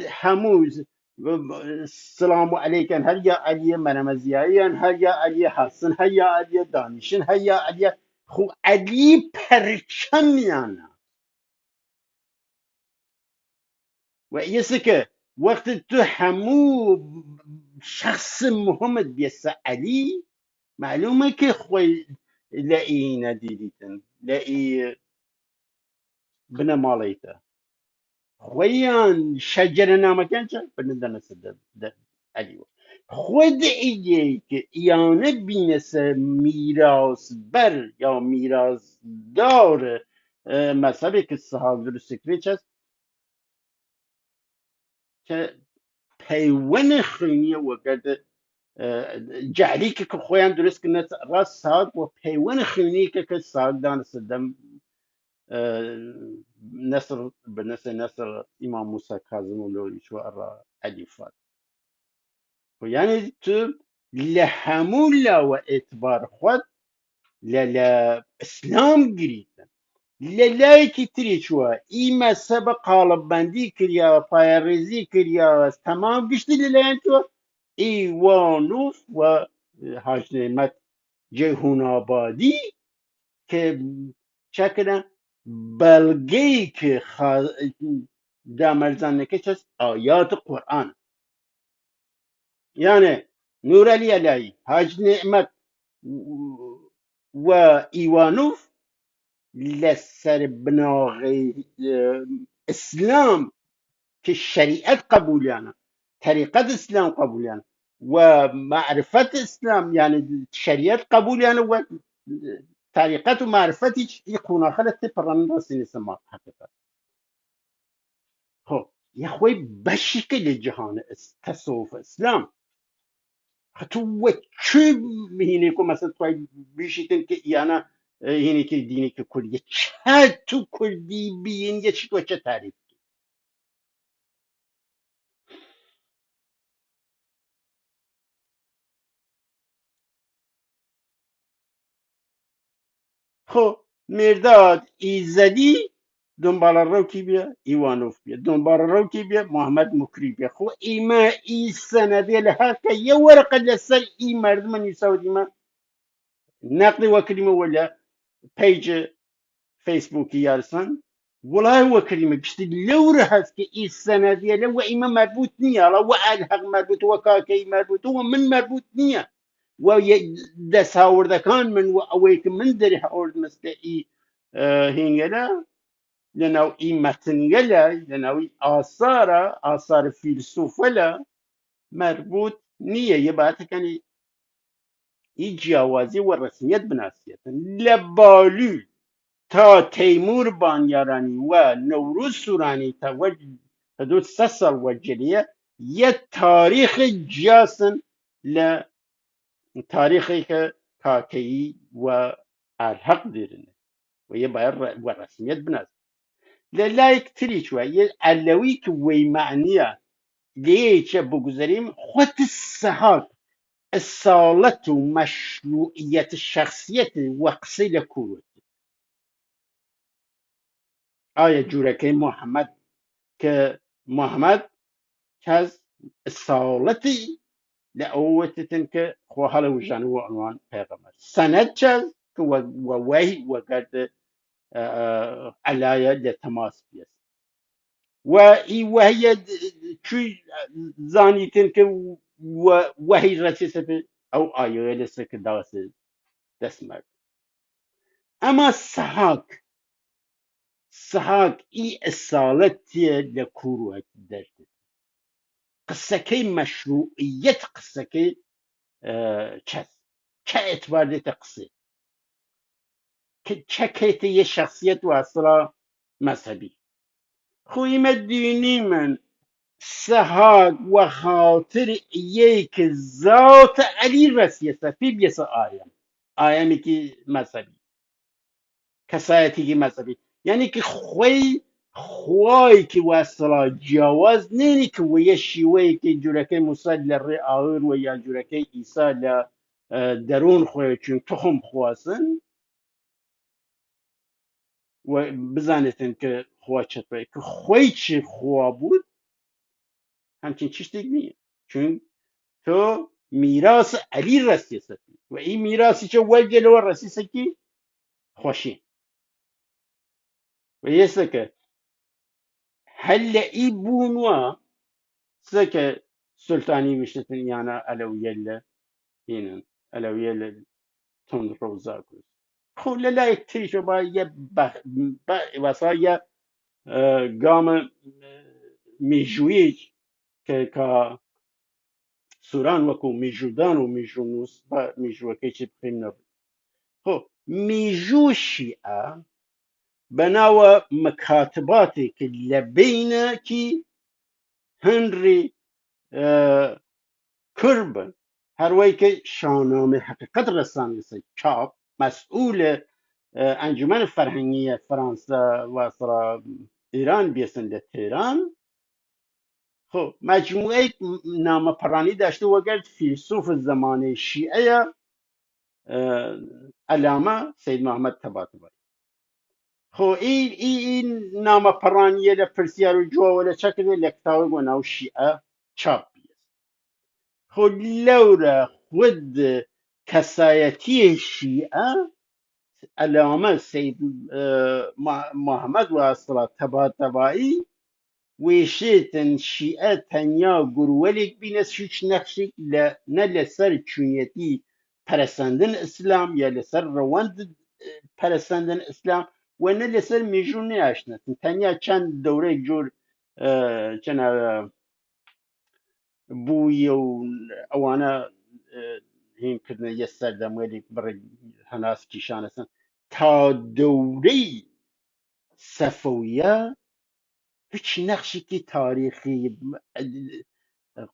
هموز السلام علیکم هر یا علی منمزیایان هر یا علی حسن هر یا علی دانشن هر یا علی خو علی پرچمیانه و ایسا که وقت تو همو شخص محمد بیسا علی معلومه که خوی لئی ندیدیتن لئی بنا مالیتا خویان شجر نامکن چه بندن سد علی خود ایگه که ایانه بینس میراث بر یا میراث دار مذهبی که صحابه رو سکری چست که پیون خونی و گرد جعلی که خویان درست کنه راست ساق و پیون خونی که ساق دان سدم نصر بالنسبة نصر إمام موسى كاظم ولو شو أرى أليفات ويعني تو لحمولا وإتبار خود لا إسلام قريتا لا كتري شو إما سبق قالب بندي كريا فايرزي كريا تمام قشت لا أنتو إيوانوف و هاش نعمت جهون آبادی که چکن بلگی که دامل زنکه چست آیات قرآن یعنی نور علی علی حاج نعمت و ایوانوف لسر بناغی اسلام که شریعت قبولیانه طریقت اسلام قبولیانه و معرفت اسلام یعنی شریعت قبولیانه و طریقت و معرفت يكون آخرت پران راسی نسمات حقیقت خب یه خوی بشکل جهان تصوف اسلام تو و چه هینه که مثلا توی بیشتن که یانا هینه که دینی که کلیه چه تو کلی بین یه چی تو چه تعریف خب مرداد ایزدی دنبال رو کی بیا ایوانوف بیا دنبال رو کی بیا محمد مکری بیا خو ایما ای سنده لها که یه ورقه لسر ای مرد من یساودی ما نقد وكلمة ولا بيج فيسبوك يارسن والله هو كلمة قشت لو رهت كي السنة دي لو إما مربوط نية لو ألحق مربوط وكاكي مربوط هو من مربوط نية ودس هاور ذا كان من أويك من دري هاور مثل إي هينجلا لأنه إي متنجلا لأنه آثار فيلسوف ولا مربوط نية يبقى كان إي جوازي والرسميات بناسية لبالو تا تیمور بانیارانی و نوروز سورانی تا حدود 3 سال وجلیه یه تاریخ جاسن لتاریخی که کاکایی و الحق دیرنه و یه باید و رسمیت بناس للايك تري شوية علويك وي معنية ليش بگذاریم خود السهاق الصالة ومشروعية الشخصية وقصي لكوروت آية جوركي محمد كمحمد كاز الصالة لأوتتن كخوهلا وجانو عنوان پیغمبر سند كاز ووهي وقد علاية لتماس بيس وهي شوي زانيتن وهي رسيسة أو آية لسك داس دسمك أما سهاك إي الصالة لكورو درت قصكي مشروعية قصكي كاس كاعتبار دي تقصي كاكيتي شخصية واصلة مذهبي خوي مديني من سهاد وخاطر يك ذات علي رسيسة في بيس آيام كي مذهبي كسایتی کی مذهبی یعنی که خوای که وصلا جواز نینی که ویه شیوهی که جورکه موسی لره آور و یا جورکه ایسا درون خواه چون تخم خواسن و بزانستن که خواه چطوره که خوی چی خواه بود همچین چیش دیگه نیه چون تو میراث علی رسی سفی و این میراثی چه وجه لور رسی سکی خوشی و یه سکه هل ای بونوا سكة سلطاني مشتن يعني ألوية هنا ألوية تون روزاكوس خلا لا يكتري شو با وصايا قام ميجويج كا سوران وكو ميجودان وميجونوس با ميجو كيش بخيمنا خو ميجو الشيعة بناوى مكاتباتي اللي بينا كي هنري کربن هر وی که شاهنامه حقیقت رسانی است چاپ مسئول انجمن فرهنگی فرانسه و اصلا ایران بیسن در تهران خب مجموعه نامه پرانی داشته و گرد فیلسوف زمان شیعه علامه سید محمد طباطبایی خب این نامه پرانیه لپرسیار و جوا ولا چکده لکتاوی و ناو شیعه چاپ خود لورا خود كسايتي الشيعة علامة سيد محمد وصلة طباطبائي ويشيتن شيعة تنيا قرولك بينس شوش نخشك نل سر چونيتي پرسندن اسلام يا لسر رواند پرسندن اسلام ونل سر ميجون نياشنتن تنيا چند دوره جور چند بووی و ئەوانە هین کردنە یە سەردەموێری بڕی هەناس کیشانەسن تا دەورەی سەفەویە هیچ نەخشێکی تاریخی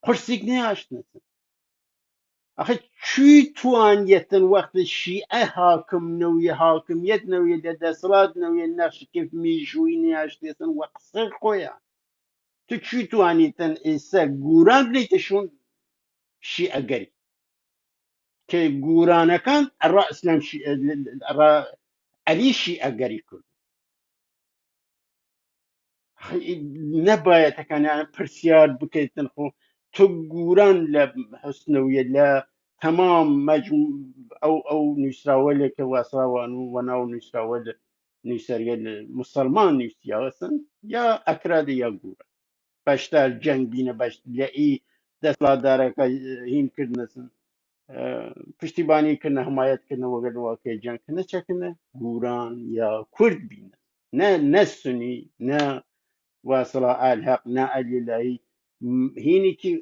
قورسێک نەهێشتنەسن ئەخە چی توانیەتن وەختی شیعە حاکم نەویە حاکمیەت نەویە لە دەسەڵات نەویە نەخشێکی میژووی نەهێشتێتن وە قسەی خۆیان تو چی توانیتن ئێستا گوران بلیتەشون شیعەگەری که گورانەکان ئەڕا ئیسلام ئەڕا عەلی شیعەگەری کرد نەبایەتەکانیان پرسیار بکەیتن خۆ تۆ گوران لە حوسنەویە لە تەمام ئەو نووسراوەلێک کە واسراوان و وەناو نووسراوە نووسەریە مسلمان نووسیاوەسن یا ئەکرادە یا گورە بەشدار جەنگ بینە بەش لە ئی دەسڵاتدارەکە هینکردنەسن پشتیبانیکردنە حمایەتکردنە وەگەر واقعی جەنگکردنە چەکردنە گوران یا کورد بینە نه سنی نه واصلة الحق نه ئەلیلایی هینێکی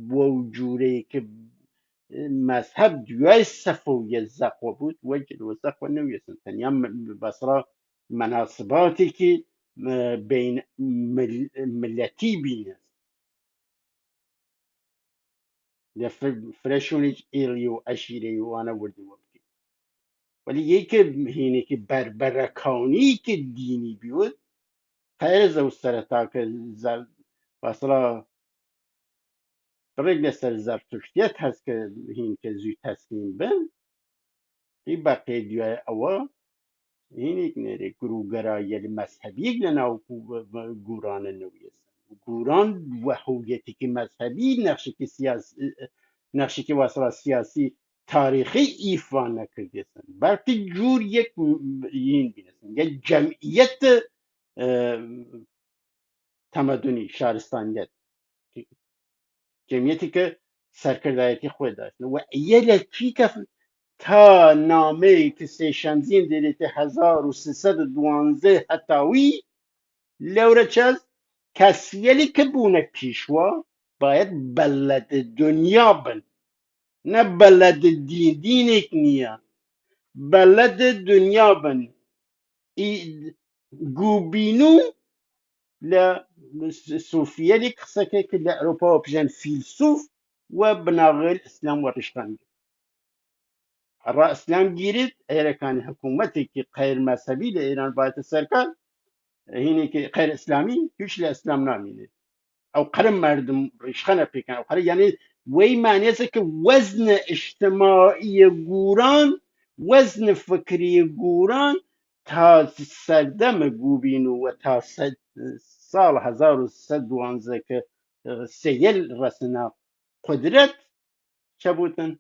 بۆ جوورەیە کە مذهب دوای صفوی زقوه بود وجد و زقوه نویسن تنیا بصرا مناسباتی که بین ملتی بینه فرشونیج ایلی و اشیره و آنها وردی وقتی ولی یکی هینه که بربرکانی که دینی بیود غیر زو سرطا که بصرا رجل سر زرتشتیت هست که هین که زوی تسلیم بن ای بقیه دیوی اوا این یک نره گروگرایی مذهبی یک لناو گوران نویسن گوران و هویتی که مذهبی نقشی که واسه سیاسی تاریخی ایفا نکردیسن بلکه جور یک این بینسن یک جمعیت اه، تمدنی شهرستانیت جمعیتی که سرکردایتی خود داشت و یه لکی که تا نامه که سهشنبه دیریت 1312 هتاوی لوره چز کسیلی که بونه پیشوا باید بلد دنیا بن نه بلد دینک نیا بلد دنیا بن ای گوبینو ل صوفیلی قصه که لأوروپا بجن فیلسوف و بناغل اسلام ورشتن الرأسلام گیرید اگر کان حکومتی که غیر مذهبی در ایران باید سرکار هینی که غیر اسلامی هیچ اسلام نامینه او قرم مردم ریشخانه پیکن او قرم یعنی وی معنی است که وزن اجتماعی گوران وزن فکری گوران تا سردم گوبینو و تا سال 1112 که سیل رسنا قدرت چه بودن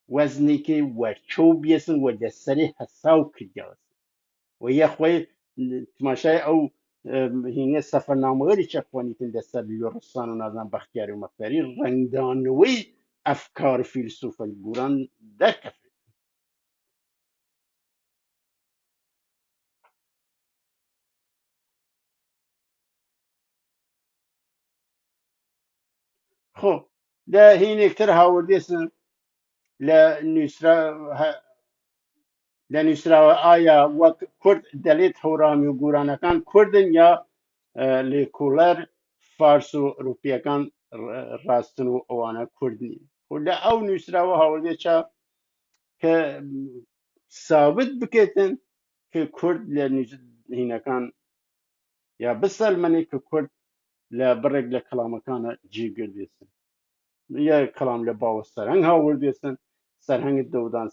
وزنی که ورچو بیسن و لسری حساو کردیاس و یه خوی تماشای او هینه سفرنامه غیری چه خوانیتن دستر لرسان و نازن بختیاری و مختاری رنگدانوی افکار فیلسوف الگوران دکف. خب ده هین اکتر هاوردیسن لنسرا لنسرا آیا وقت کرد دلیت هورامی و گورانکان کردن یا لیکولر فارس و روپیکان راستن و اوانا کردنی خود او نسرا و هاوردی چا که ثابت بکتن که کرد هینکان یا بسال منی که کرد لبرگ لکلامکان جی گردیسن یا کلام لباو سرهنگ هاوردیسن سرهنگ دودان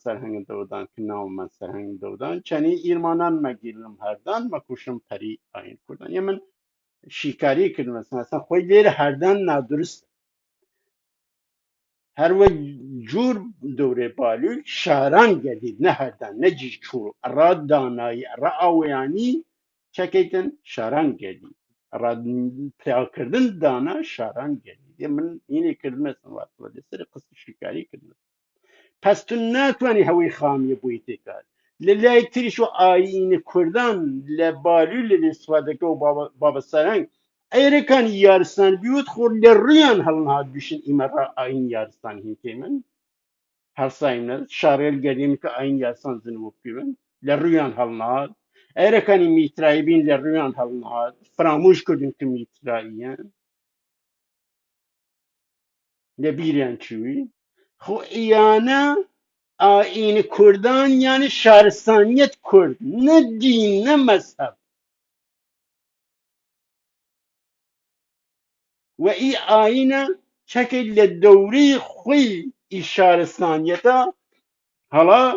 که نام من سرهنگ دودان چنی ایرمانان مگیرم هردان مکوشم پری آین کردن یا من شیکاری کردم مثلا خوی لیر هردان نادرست هر و جور دوره بالوی شاران گردید نه هردان نه جی چور را دانایی را آویانی چکیتن شاران گردید را پیا کردن دانا شاران گردید یه من اینی کردم مثلا وقت ولی سر قصد شکاری کردم پس تو نتوانی هوی خامی بویتی کرد لله تریشو آیین کردن لبالو لسوادکه و بابا سرنگ ایرکان یارستان بیود خور لریان هلن هاد بیشن ایمه را آیین یارستان هین که من هر سایمنا شارل گریم که آیین یارستان زنوب که من لریان هلن هاد ایرکانی میترایی بین لریان هلن هاد فراموش کردیم که میتراییان لبیریان چوی خو ایانا آیین کردان یعنی شهرستانیت کرد نه دین نه مذهب و ای آینه چکه لدوری خوی ای شهرستانیتا حالا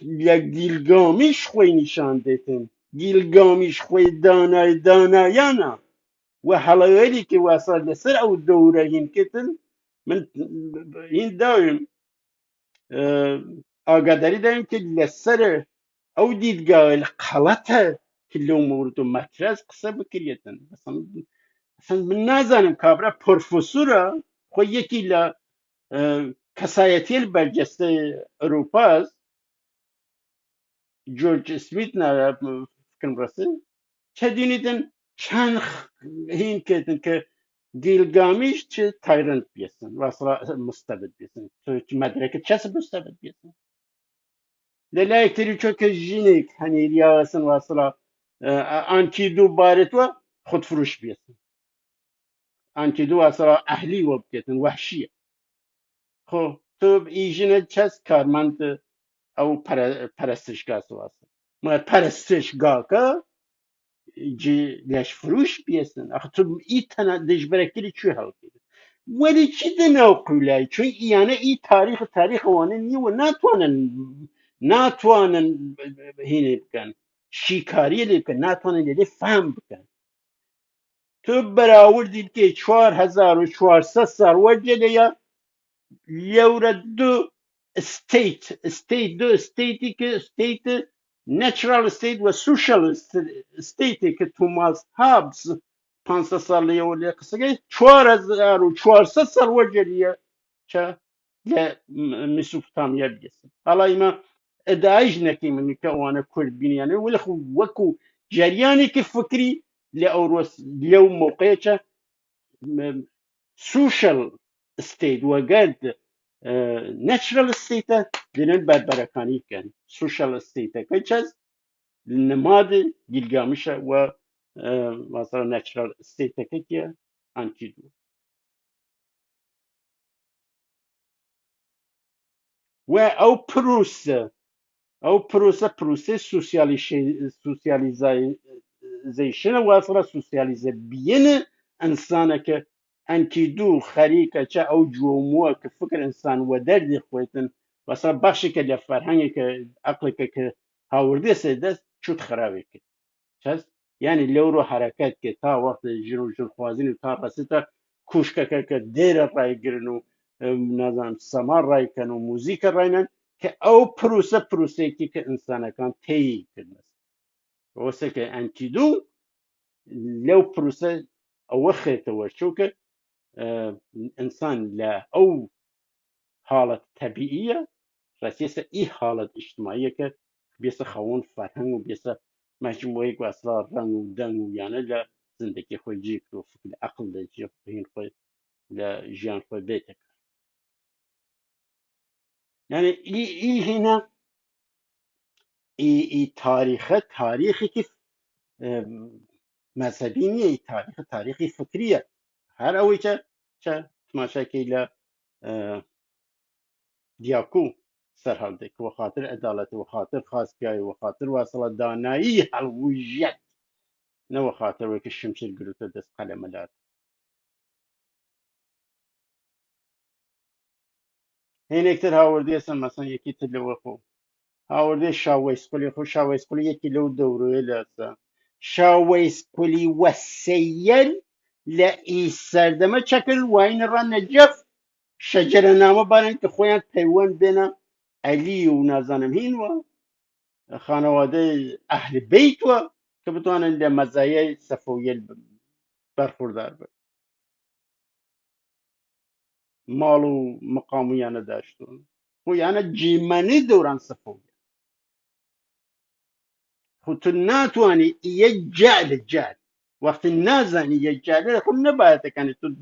یک گیلگامیش خوی نشان دیتن گیلگامیش خوی دانایانا و حلایلی که واسه لسر او دوره این کتن من این دایم آگاداری داریم که لسر او دیدگاه غلطه که لو مورد و مطرح قصه بکریتن اصلا من نزنم کابرا پروفسورا خو یکی ل کسایتی برجسته اروپا است جورج سمیت نه فکرم راسته چه دینیدن چند هین کردن که گیلگامیش چه تایرنت بیسن واسرا مستبد بیسن تو چه مدرک چه مستبد بیسن للا يكتري تشوك جينيك هني رياسن واسرا انكي دو بارتوا خد فروش بيسن انكي دو واسرا اهلي وبكتن وحشية خو تو ایژن چس کارمند او پرستشگاه سواسن ما پرستشگاه که جی لش فروش بیسن اخ تو ای تنا دش برکلی چی حال کرد ولی چی دنو قولای چون ایانه ای تاریخ وانه نیو ناتوانن هینه بکن شیکاری لی بکن ناتوانن لیده فهم بکن تو براوردی که 4400 سال وجه لورا دو ستيت دو ستيتي ستيت ناتشرال ستيت و سوشال ستيتي که توماس هابز 500 سال ولی قصه 4400 سال وجه چه لمسوبوتامیا بیسن حالا ایما ادعایش نکیم من که وانا کرد بینیانه ولی خو وکو جریانی که فکری لأوروس اليوم موقعه سوشال ستيت وقد ناتشرال ستيت دينن بربركاني كان سوشال ستيت كيتشز النماد جلجامشة و مثلا ناتشرال ستيت كيتيا انتيدو و او بروس او بروسه سوسياليزيشن واصلا سوسياليزي بين انسانك انكيدو خريكه چه او جومو که فکر انسان و درد خویتن واصلا بخشی که در فرهنگی که عقلی که هاورده سیده چود خرابه که چست یعنی لورو حرکت که تا وقت جنو خوازین و تا رسیتا کوشکه که دیر رای گرنو نظام سمار رای کنو موزیک رای که او پروسه که انسان کان طی کرده واسه که انتیدو لو پروسه او خیط ورشو که انسان لا او حالة طبيعية راسيسا اي حالة اجتماعية که بيسا خون فرهنگ و بيسا مجموعه و اسرار رنگ و دنگ و یعنی لا زندگی خوی جیب رو فکر عقل دا جیب بهین خوی لا جیان خوی بیتك يعني اي هنا اي تاریخی که مذهبی نیه ای تاریخی فکریه هر اوی چه تماشا که لا دیاکو سرهەڵدێک وە خاطر عدالت و خاطر خاستگاری و خاطر واصلە دانایی هەڵووژەت نەوە خاطرەوەی کە شمشیر گرتە دەست قەلەمەلات هێنێکتر هاوردی ئێستا مەسەن یەکیتر لەوە خۆ هاوردەی شاوەیسقلی خۆ شاوەیسقلی یەکی لەو دەورەیە لەسا شاوەیسقلی وەسەیەر لە ئی سەردەمە چەکرد واینە ڕەن نەجەف شەجەرە نامە بارن کە خۆیان پەیوەند بێنە عەلی و نازانم هین وە خانواده اهل بیت و که بتوانند در مزایای صفویه برخوردار بند مال و مقام یانه داشتون خو یعنی جیمنی دوران صفویه خو تو ناتوانی یه جعل وقتی نازانی یه جعل خو نباید کنی تو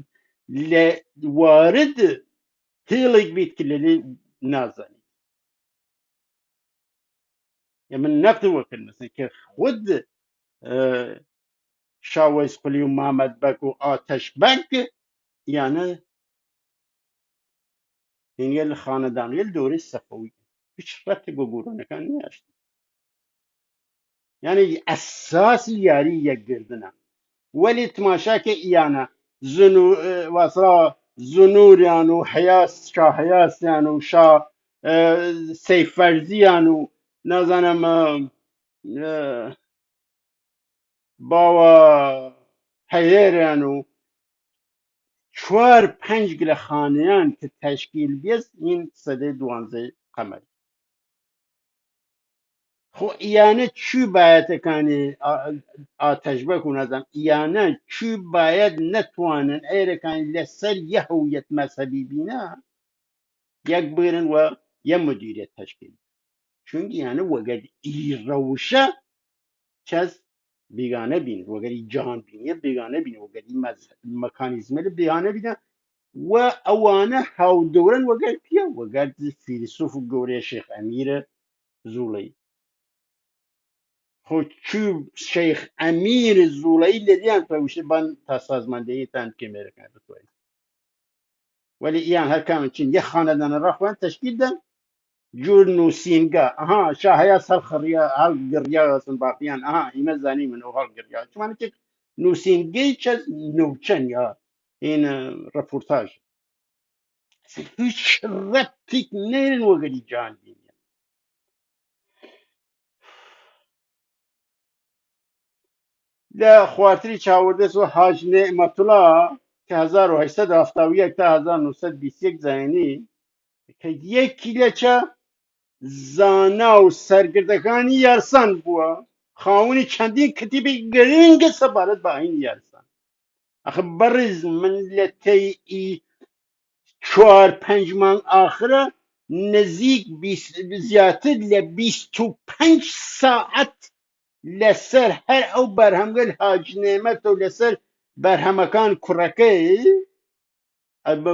وارد هیلک بیت که لیلی نازانی یعنی من نقد وکر مثلا که خود شاویز قلی و محمد بک و آتش بک یعنی این یه خاندانی دوره صفوی هیچ ربطی به گورانەکان نیاشت یعنی اساس یاری یەکگرتنە ولی تماشاکە ئیانە واسرا زنوریان و شاهیاسیان و سەیفەرزیان و نازانم باوە هەیێریان و 4-5 گلە خانەیان کە تەشکیل بێت این سەدەی 12 قەمەری خو ایانه چی باید کنی آتش بکن ازم ایانه چی باید نتوانن ایره کنی لسر یه هویت مذهبی بینه یک بیرن و یه مدیریت تشکیل چون ایانه وگد ای روشه چز بیگانه بین وەگەری جهان بینیە بیگانە بین وەگەری مەکانیزمە لە بیگانە بینە و ئەوانە هاودەورن وەگەر پێ وەگەر فیلسوف و گەورەی شێخ ئەمیرە زوڵەی خۆ چوو شەیخ ئەمیر زوڵەی لەلیان پەوشە بان تا سازماندەیەتان کێمێرەکان بتوانین ولی ئیان هەرکامە چین یە خانەدانە ڕاخوان تەشکیل دەن جور نووسینگە ئەها شاهەیە سەر خڕیا هەڵگڕیا سن باقییان ئەها ئیمە زانی من و هەڵگڕیا چمانێک نووسینگەی چەس نوچەن یا این ڕەپۆرتاژ هیچ ڕەتێک نێرن وەگەری جان بینیە لە خوارتری چاوەردەست و حاج نێعمەتوڵا کە 1871 تا 1920 زایانی کە یەکی لەچە زانا و سەرگردەکانی یارسان بووە خاوەنی چەندین کتیبی گرنگە سەبارەت بە ئاینی یارسان ئەخە بەڕێز من لە تەیئی 4-5 مانگ ئاخرە نزیک زیاتر لە 25 ساعت لەسەر هەر ئەو بەرهەمگەل حاج نێمەتە و لەسەر بەرهەمەکان کوڕەکەی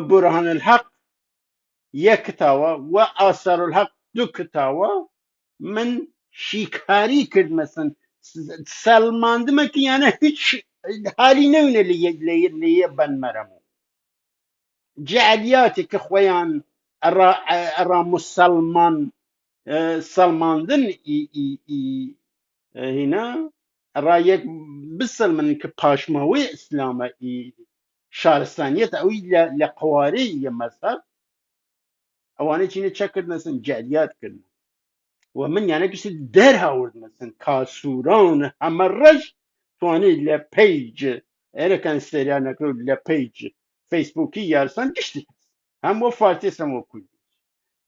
بورهان الحەق یەک کتاوە و ئاسار الحەق 2 کتاوە من شیکاری کرد مەسن سەلماندمەکە یانە هیچ حالی نەوینە لە یە بەنمەرەمە جعلیاتی کە خۆیان ئەڕا مسلمان سەلماندن هینا ئەڕا یەک بسەلمن کە پاشماوەی ئیسلامە شارستانیەت ئەوی لە قوارەی یە مەزهەب ئەوانەی چینە چەکردنەسن جعلیات کردن و من یانە گشتی دەرهاوردمەسن کاسووران هەمە ڕەش توانێت لە پیج ئێرەکان سەریان نەکرد لە پیج فەیسبووکی یارسان گشتی هەم بۆ فارتیس هەم بۆ کوردی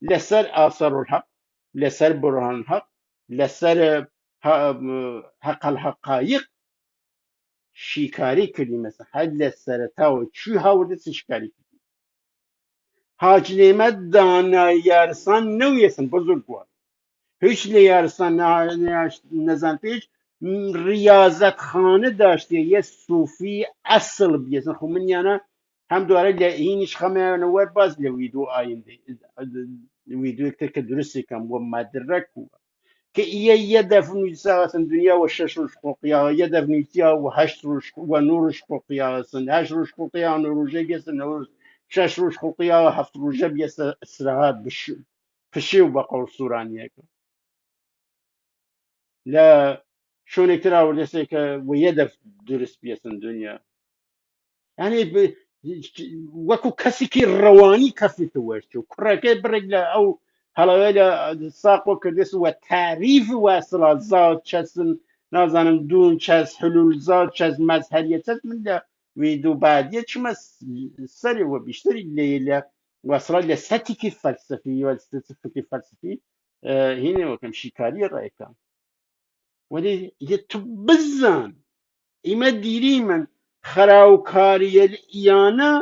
لەسەر ئاسەر الحەق لەسەر بورهان الحەق لەسەر حەق الحەقایق شیکاری کردی مەسن هەر لە سەرەتاوە چووی هاوردە شیکاری کردی حاج نێمەت دانای یارسان نەویەسن بزرگوار هیچ لە یارستان نەزان پێش ریاضەتخانە داشتێ یە سوفی ئەسڵ بێزن خو منیانە هەم دوارە لە هینیش خەمیانە وەرباز لە ویدۆ ئایندە ویدۆیەکتر کە درستێکم وە مادرەک وە کە ئیە یە دەف نوویساوەسن دنیا وە 6 ڕۆژ قوقیاوە یە دەف نووسیا و 8 ڕۆژ وە 9 ڕۆژ قوقیاوەسن 8 ڕۆژ قوقیا و 9 ڕۆژە بێسن 6 ڕۆژ قوقیاوە 7 ڕۆژە بێسە ئیسراحات پشێ و بە قەول سوورانیەکە لە شوێنێکتر ئاوردەسێکە و یە دەف درست بێسن دنیا یعنی وەکو کەسێکی ڕەوانی کەفێتە وەرچێ و کوڕەکەی بڕێک لە ئەو هەڵەوەی لە ساقۆ کردێس وە تاریف واسڵات زاد چەسن نازانم دوون چەس حلول زاد چەس مەزهەریە چەس من لە ویدۆ بعدیە چمە سەرێ وە بیشتری لە واسڵات لە سەتێکی فەلسەفی وە فکری فەلسەفی هینێ وەکەم شیکاری ڕێەکەم ولی یە تو بزان ئیمە دیری من خراوکاریە ئیانە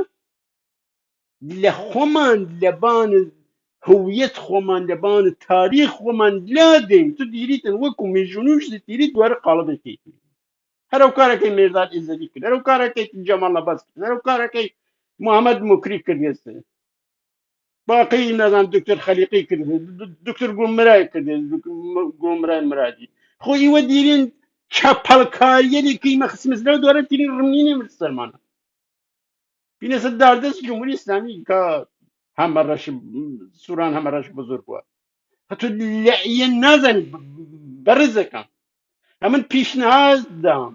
لە خۆمان لەبان هویەت خۆمان لەبان تاریخ خۆمان لادەین تو دیریتن وەکو میژونوش دیری دوارە قاڵبێکی هەرو کارەکەی مێرداد ئێزەدی کرد هەرو کارەکەی جەمال نەبەس کرد هەرو کارەکەی محەممەد موکری کردێستە باقی نەزان دکتۆر خەلیقی کرد دکتۆر گومرای کرد گومرای مرادی خۆ ئیوە دیرین چەپەڵکاریەکی مەخسمس لەو دوارە تیرین ڕمنینێ مسلمانە بینەسە داردەست جمهوری ئیسلامی کە هەمە ڕەش سووران هەمە ڕەش بزرگ بووە هەتو لەعیە نازانی بەڕێزەکەم ئەمن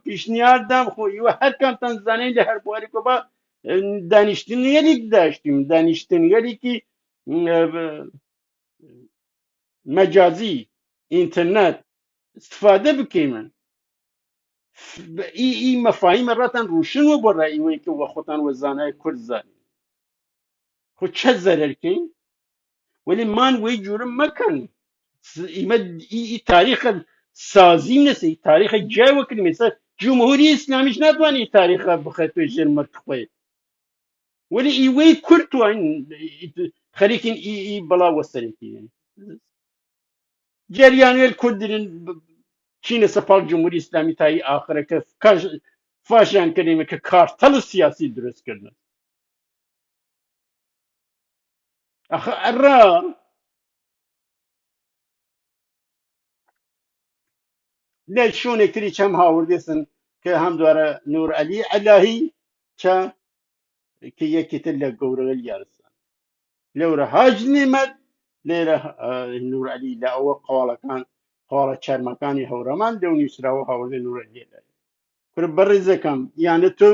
پیشنهاددام خۆیوە هەر کامتان زانین لە هەر بوارێکەوە بە دانیشتنیەلێک داشتیم دانیشتنیەلێکی مەجازی ئینترنێت استفادە بکەین ئی مەفاهیمە ڕاتان ڕوشنوە بۆ ڕایوەی کە وە خۆتان وە زانای کورد زانین خۆ چە زەرەرکەین ولی مان وەی جورم مەکەن ئیمە ئی تاریخە سازی نەسە تاریخە جای وەکردی مثلا جمهوری ئیسلامیش ناتوانێت تاریخە بخەت پێش ژێر خۆی ولی ئیوەی کورد توانین خەریکین ئی بەڵا وەسەرێکی جریانوێل کوردرین چینە سەپاڵ جمهوری ئیسلامی تایی ئاخرەکە فاشیان کردیمە کە کارتەڵ سیاسی دروستکردن ئەخە ئەڕا لە شوونێکتری چەم هاوردێسن کە هەم دوارە نور عەلی ئەلاهی چە کە یەکێتر لە گەورە یارستان لەورە هاج نێمەت لێرە نور عەلی لە ئەوە قواڵە چەرمەکانی هەوڕەمان لەو نووسراوە هاوردێ نور عەلی پر بەڕێزەکەم یانە تۆ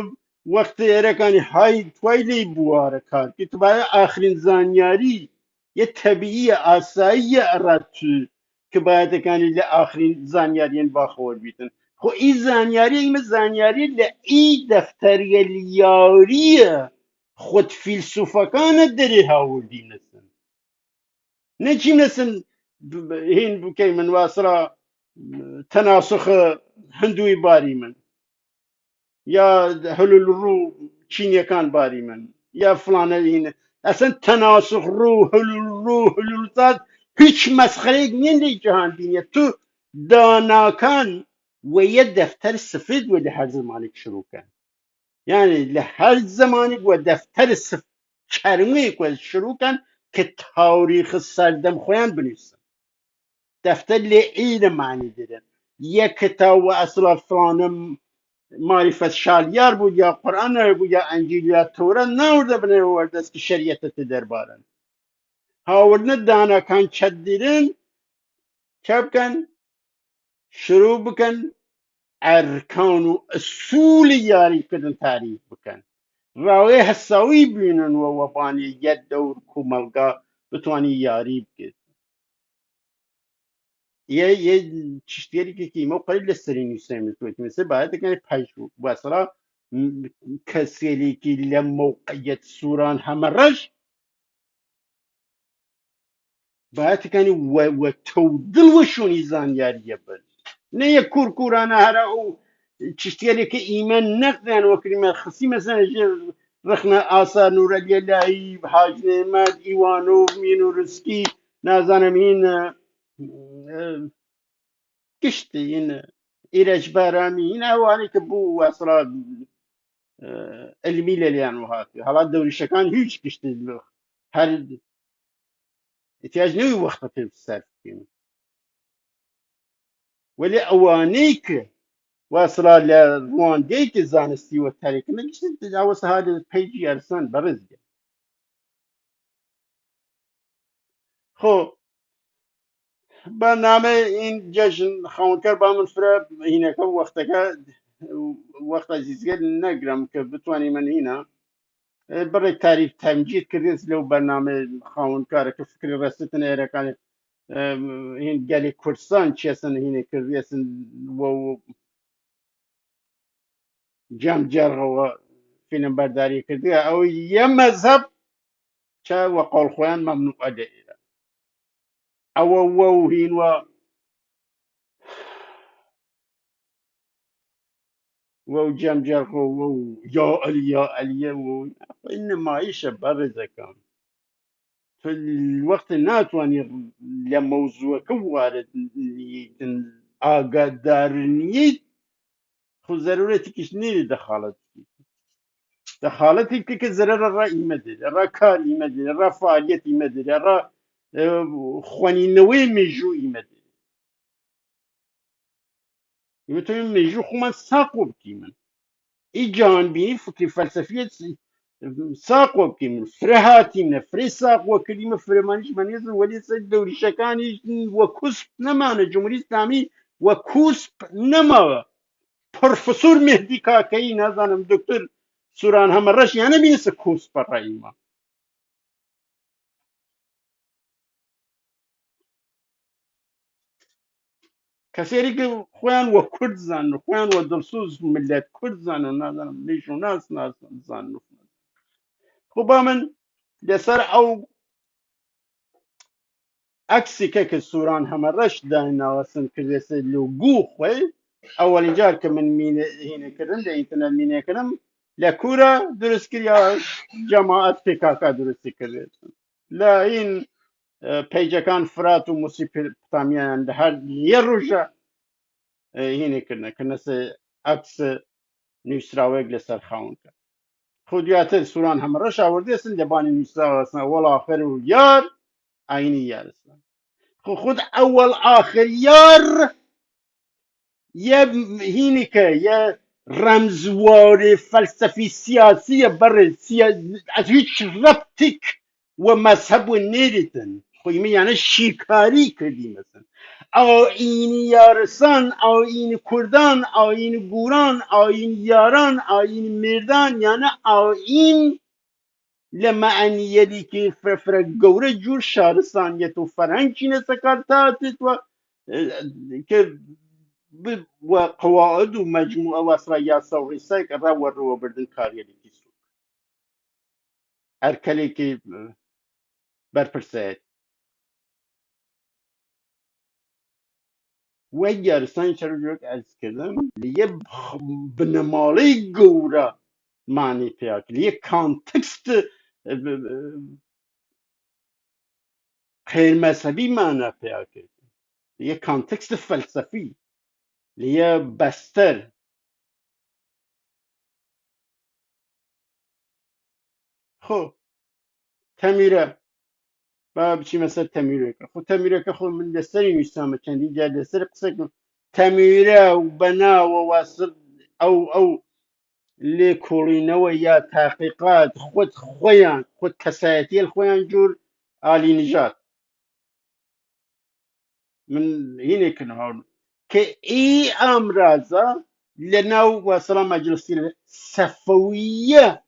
وەختی ئێرەکانی های توای لی بوارە کارکە تو باید ئاخرین زانیاری یە تەبیعیە ئاساییە ئەڕات کە بایەتەکانی لە ئاخرین زانیاریان باخەوە بیتن خۆ ئی زانیاری ئیمە زانیاری لە ئی دەفتەریە یاریە خۆت فیلسوفەکانە دەرێ هاوردی نەسن نەچی نەسن هین بکەی من واسرا تەناسخە هەندووی باری من یا هەلول ڕوو چینیەکان باری من یا فلانە هینە ئەسن تەناسخ ڕوو هەلول ڕوو هەلولزاد هیچ مەسخەرەیەک نییە لەی جەهان بینیە تو داناکان وەیە دەفتەر سفید وە لە هەر زمانێک شرووکە یعنی لە هەر زمانێک وە دەفتەر چەرمەیەک وە شرووکەن کە تاریخ سەردەم خۆیان بنووسن دەفتەر لێ عیلە معنی دەدەن یەکتا وە ئەسڵا فلانە معرفت شالیار بود یا قرآن بود یا انجیل یا تورا نورده بنه وردست که شریعتت دربارن هاوردن دانا کان چد دیرن چه بکن شروع بکن ارکان و اصول یاری کردن تعریف بکن راوی حساوی بینن و وبانی ید دور کوملگا بتوانی یاری بکن یه چشتیاری که کیما قلیل لسری نیسته مثل باید کنی پیشو بسرا کسیلی که لموقعیت سوران همه رش باید کنی و تودل و شونی زانیاریه بد نه یک کورکورانه هر او چشتیاری که ایمان نقدن و کلمه خصی مثلا رخنا آثار نورالی اللهی حاج نعمت ایوانوف مینورسکی نازانم این گشتی این ایرج بارانی این اوانی که بو اصلا علمی لیان و هاتی حالا دەوریشەکان هیچ گشت هەر احتیاج نەوی وەختە پێ سەر بکەین وەلی ئەوانەی کە واسڵا لە ڕوانگەی کە زانستی وە تاریکردن گشت ئەوەسە هەر پەیجی ئەرسان بەڕێزگە خۆ بەنامە این جەژن خەونکەر با من فرە هینەکە وەختەکە وەختە زیزگە نەگرم کە بتوانێ من هینە بڕێک تاریف تەمجید کردێت لەو بەرنامە خاوەنکارەکە فکری ڕێستن ئێرەکان هین گەلی کوردستان چێسن هینێ کردێسن و جەم جەرغەوە فیلم بەرداری کردووە ئەو یە مەزهەب چا وە قەڵخۆیان مەمنوعە لە ئێرە ئەوە وە و هینوە وە و جەم جەرغە وە و یا ئەلی یا ئەلیە و نمایشە بەڕێزەکەم تو الوقت ناتواني لما وزوك وارد ئاگادارنیت خو ضرورەتی کش نیری دەخالەتی کە زەرەرە ڕا ئیمەدێت ڕا کار ئیمەدێت ڕا فعالیەت ئیمەدێت ڕا خوێنینەوەی مێژوو ئیمەدێت تو مێژوو خۆمان ساقۆ بکی من ئی جهانبینی فکری فەلسەفیەت ساقۆ بکەی من فرە هاتیمنە فرێ ساقۆ کردیمە فرەمانیش مەنێزن وەلی سەر دەوریشەکانی وە کوسپ نەمانە جمهوری ئیسلامی وە کوسپ نەماوە پڕفسۆر مهدی کاکەیی نازانم دکتۆر سوران هەمەڕەش یانە بینسە کوسپە ڕایما کەسێری کە خۆیان وە کورد زان و خۆیان وە دڵسوز ملەت کورد زان و نازانم لیش و ناس زان خۆ با من لەسەر ئەو عکسێکە کە سووران هەمەڕەش دایناوەسن کردێسە لۆگۆ خۆی ئەوەڵین جار کە من هینەکردن لە ئینتەرنێت مینێکردم لە کوورە دروست کردیا جەماعەت پێکاکا دروستی کردێت لە این پەیجەکان فرات و موسیپتامیان لە هەر یە ڕۆژە هینێکردنە کە نەسە عکس نووسراوەیەک لەسەر خاون کرد خۆ دواتر سووران هەمەڕەش ئاوردێسن لەبانی نووسراوەسن ئەوەڵ آخر و یار عینی یارستان خۆ خود ئەوەڵ آخر یار یه هینی که یه رمزوار فلسفی سیاسی بر از هیچ ربطیک و مذهب و نیریتن خو یعنی شیکاری کردی مثلا آیین یارسان آیین کردان آیین گوران آیین یاران آیین مردان یعنی آیین لمعنی یلی که فرق گوره جور شارستانیت و فرهنگ چینه سکرتاتت و که وقواعد ومجموعة واسرا سو ريسايك رو بردن كاريالي كيسو اركليكي برپرسيت ويجار سان شرجوك از كذا ليه بنمالي قورا معني فيك ليه كونتكست غير مذهبي معنى فيك ليه كونتكست فلسفي ليه بستر خو تميره با بچی مثلا تمیره که خود تمیره که خود من دستری میستم چندی جا دستر قصه کنم تمیره و بنا و واسط او لکولینه و یا تحقیقات خود کسایتی الخویان جور عالی نجات من هینه کنه هون که ای امراضا لناو وصلا مجلسی صفویه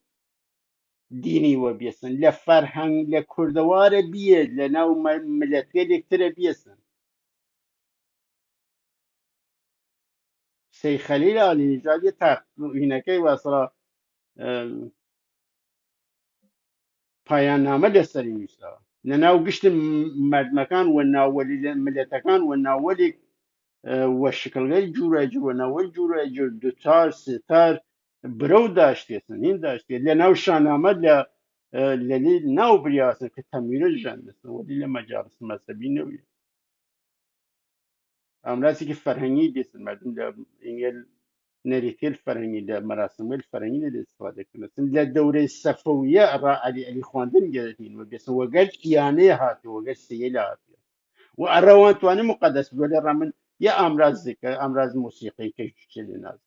دینی و بیسن لفرهنگ لکردوار بیه لناو ملتی لکتر بیسن سي خليل علي نژاد یه هینەکەی واسڵە پایان نامە لەسەری نووسراوە لەناو گشتن مردمەکان و ناوەلی ملەتەکان و ناوەلی وە شکلگەی جوورە جوور و ناوەل جوورە جوور دوتار سێتار برەو داشتێسن هین داشتێ لەناو شانامە لەلی ناو بریاسن کە تەمیرە ژەندەسن وەلی لە مەجاڵس مەسەبی نەویە ئەمراسێکی فەرهەنگی بێسن مردم لە ئینگەل نريتي الفرنجي ده مراسم الفرنجي ده استفادة كنا سن لا دوري الصفوية را علي خواندن جالتين وبس وقال يعني هاتي وقال سيلا هاتي وأروان تواني مقدس ولا رمن يا أمراض ذكر أمراض موسيقي كيش الناس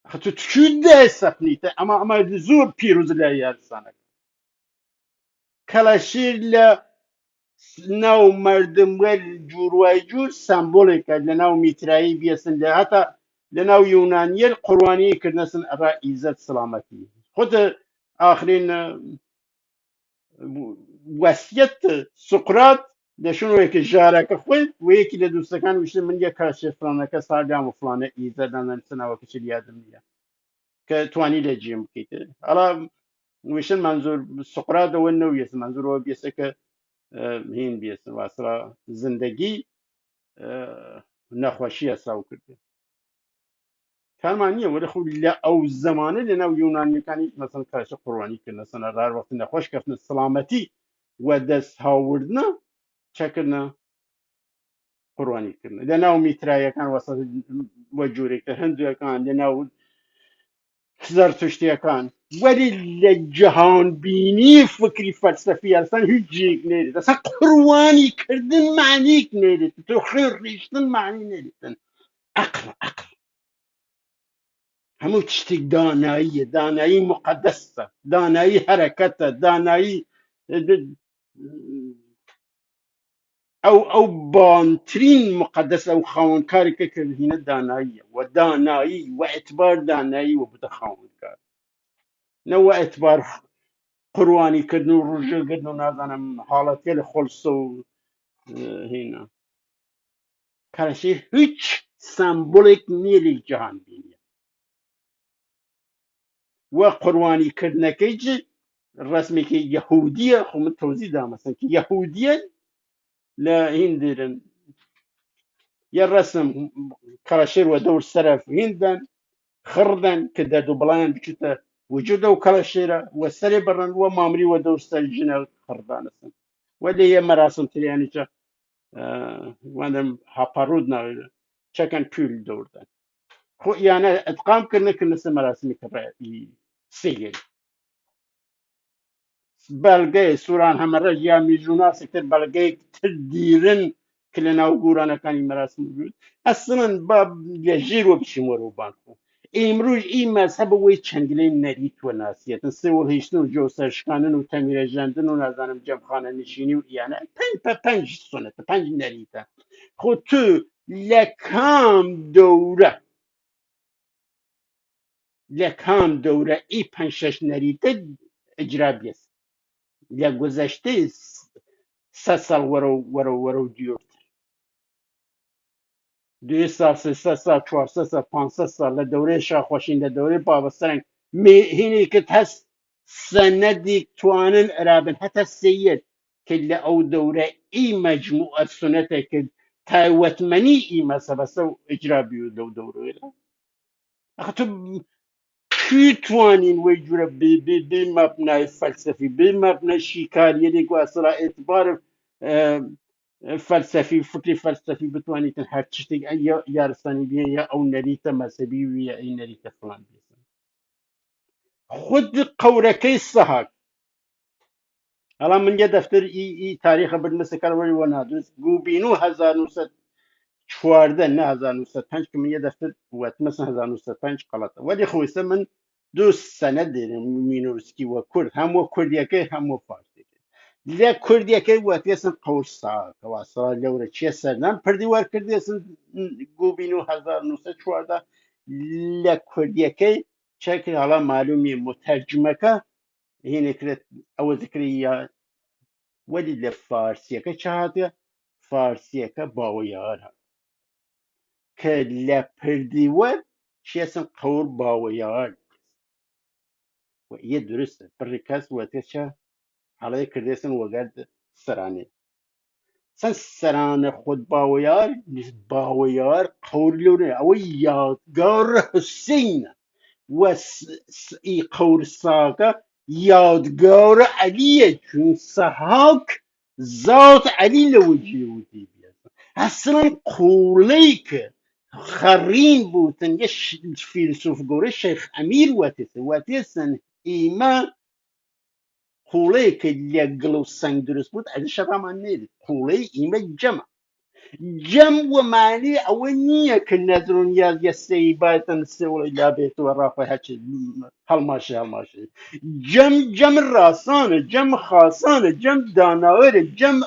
حتى شو ده سفنيته أما زور بيروز لا يارسانك كلاشير لا ناو مردم ول جوروای جور سمبولیک لناو میترایی بیسن ده حتی لناو یونانیل قروانی کردنسن را عزت سلامتی خود آخرین وصیت سقراط دشون وی که جاره که خود و یکی ده دوستکان وشته من یک کاشه فلانه که ساردام و فلانه عزت دانن سنا و کچل یادم نیا که توانی لجیم کیته حالا وشن منظور سقراط و نویس منظور و بیسه که هین بیسن واسرا زندگی نەخۆشیە ساو کرده کارمانیە وەرە خو لە ئەو زمانە لەناو یۆنانیەکانی مەسەن کاشە قڕوانی کردنە سەنە ڕار وەختی نەخۆش کەفتنە سڵامەتی و دەست هاوردنە چەکردنە قڕوانیکردن لەناو میترایەکان وەسە وە جوورێکتر هەندووەکان لەناو زەرتشتیەکان وەری لە جەهانبینی فکری فەلسەفی ئەسان هیچ جێک نێرێت ئەسا قڕوانی کردن معنیک نێرێت تۆ خێر ڕیشتن معنی نێرێتن عقل همو تشتێک داناییە دانایی مقدسە دانایی هەرەکەتە دانایی ئەو بانترین مقدس ئەو خاوەنکارێکە کە هینە داناییە و دانایی و ئەتبار دانایی و بتە خاوەنکار نەوە ئەتبار قڕوانیکردن و ڕژێگرتن و نازانم حاڵەتێ لە خۆلسە و هینە کارەشێ هیچ سمبۆلێک نییە لە جیهان بینیە و قڕوانیکردنەکەی ج ڕسمێکی یەهودیە خو من تۆزی دامەسن کە یەهودیە لە هیندرن یە ڕسم کەڵەشێر وە دەور سەرەف هیندن خڕدن کە دەرد و بڵایان بچوتە وجود ئەو کەڵەشێرە وە سەرێ بڕن وە مامری وە دەور سەر ژنە خڕدانەسن وە لێ یە مەراسم تریانیچە واندم هاپارود ناوێت چەکەن پول دەوردن خۆ یانە ئەتقام کردن کردنسە مەراسمی کڕی سێگەری بەڵگەی سووران هەمەڕە یا میژووناسێکتر بەڵگەیەک تر دیرن کە لە ناو گۆرانەکانی مەراسم بوو ئەسڵن با لەژێر وە بچین وەرە و بانکۆ ئیمروژ ئی مەزهەبە وەی چەندگلەی نەریتوە ناسیەتن سێوەڵ هیچتن و جۆ سەرشکاندن و تەمیرەژاندن و نازانم جەمخانە نشینی و یانە پەنج سنەتە پەنج نەریتە خۆ تو لە کام دەورە لە کام دەورە ئی پەنج شەش نەریتە ئەجرا بێت لە گۆزەشتەی سە ساڵ وەرە و دیۆ 200 سال 300 سال 400 سال 500 سال لە دەورەی شاخۆشین لە دەورەی بابەسەرنگ هینێکت هەست سەنەدێک توانن ئەرابن هەتا سەیەد کە لە ئەو دەورە ئی مەجموعە سونەتێک کرد تایوەتمەنی ئی مەسەبەسە و ئیجرا بیو لەو دەورەیە ئەخە تو کی توانین وەی جورە بێ مەبنای فەلسەفی بێ مەبنای شیکاریەرێک واسەڵا ئێتبار فەلسەفی فکری فەلسەفی بتوانیتن هەر شتێک یا یارستانی بێ یا ئەو نەریتە مەسەبی وی یا ئەی نەریتە فڵان بێت خود قەورەکەی سەهات هەڵا من یە دەفتەر ئی تاریخە بردنسەکەوەری وە نادرست گوبین و 1914 نه 1905 که من یه دفعه وقت مثلا 1905 قلطه ولی خویسته من دو سنه دیدم مینورسکی و کرد هم و کردیکه هم و فارسی لا کردیکه وقت اصلا قورسا کواصلا لورا چیه سرنام پردی وار کردی اصلا گوبینو 1914 لا کردیکه شکل حالا معلومی مترجمه که هینه کرد او ذکری یا ولی لفارسیه که چهاده فارسیه که باویار کە لە پردیوە چێسم قەور باوەیەوە یە درستە پڕی کەس وەتێچە هەڵەیە کردێسن وەگەرد سەرانێ سەن سەرانە خۆت باوەیار قەور لەورێ ئەوەی یادگارە حوسینە وە ئی قەور ساکە یادگارە عەلیە چون سەحاک زات عەلی لەوە جێوتی بێت ئەسڵەن قوڵەی کە خرين بوتن يش فيلسوف قوري الشيخ أمير واتيسن إيما قوليك اللي قلو سندرس بوت على شبه ما نيل قولي إيما جم ومعني أولية كالنذرون يا السيباتن السول إلى بيت ورافة هاتش هالماشي جم الراسانة جم خاصانة جم داناور جم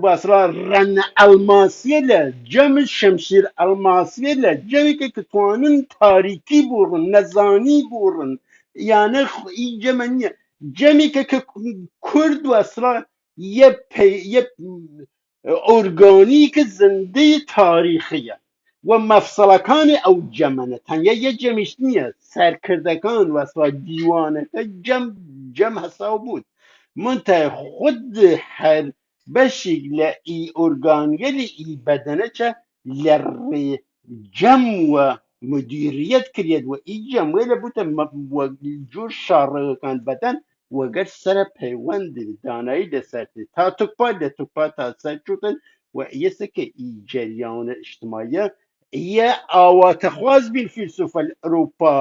واسرا رن الماسیله جمع شمشیر الماسیله جمعی که کتوانن تاریکی بورن نزانی بورن یعنی این جمع نیه جمعی که کرد واسرا یه ارگانیک زنده تاریخیه و مفصلکان او جمعنه تنیا یه جمعش نیه سرکردکان واسرا دیوانه جمع حساب بود منتها خود هر بەشێک لە ئی ئۆرگانگەلی ئی بەدەنەچە لە ڕێ جەم وە مدیریەت کرێت و ئی جەموێ لە بوتە جۆر شاڕەکان بەدەن وەگەر سرە پەیوەند دانایی لەسەرتێ تا توکپا لە توکپا تا سەرچوتن و ئێسەکە ئی جەریانە اجتماعیە یە ئاواتەخواز بین فیلسوفە ئەوروپا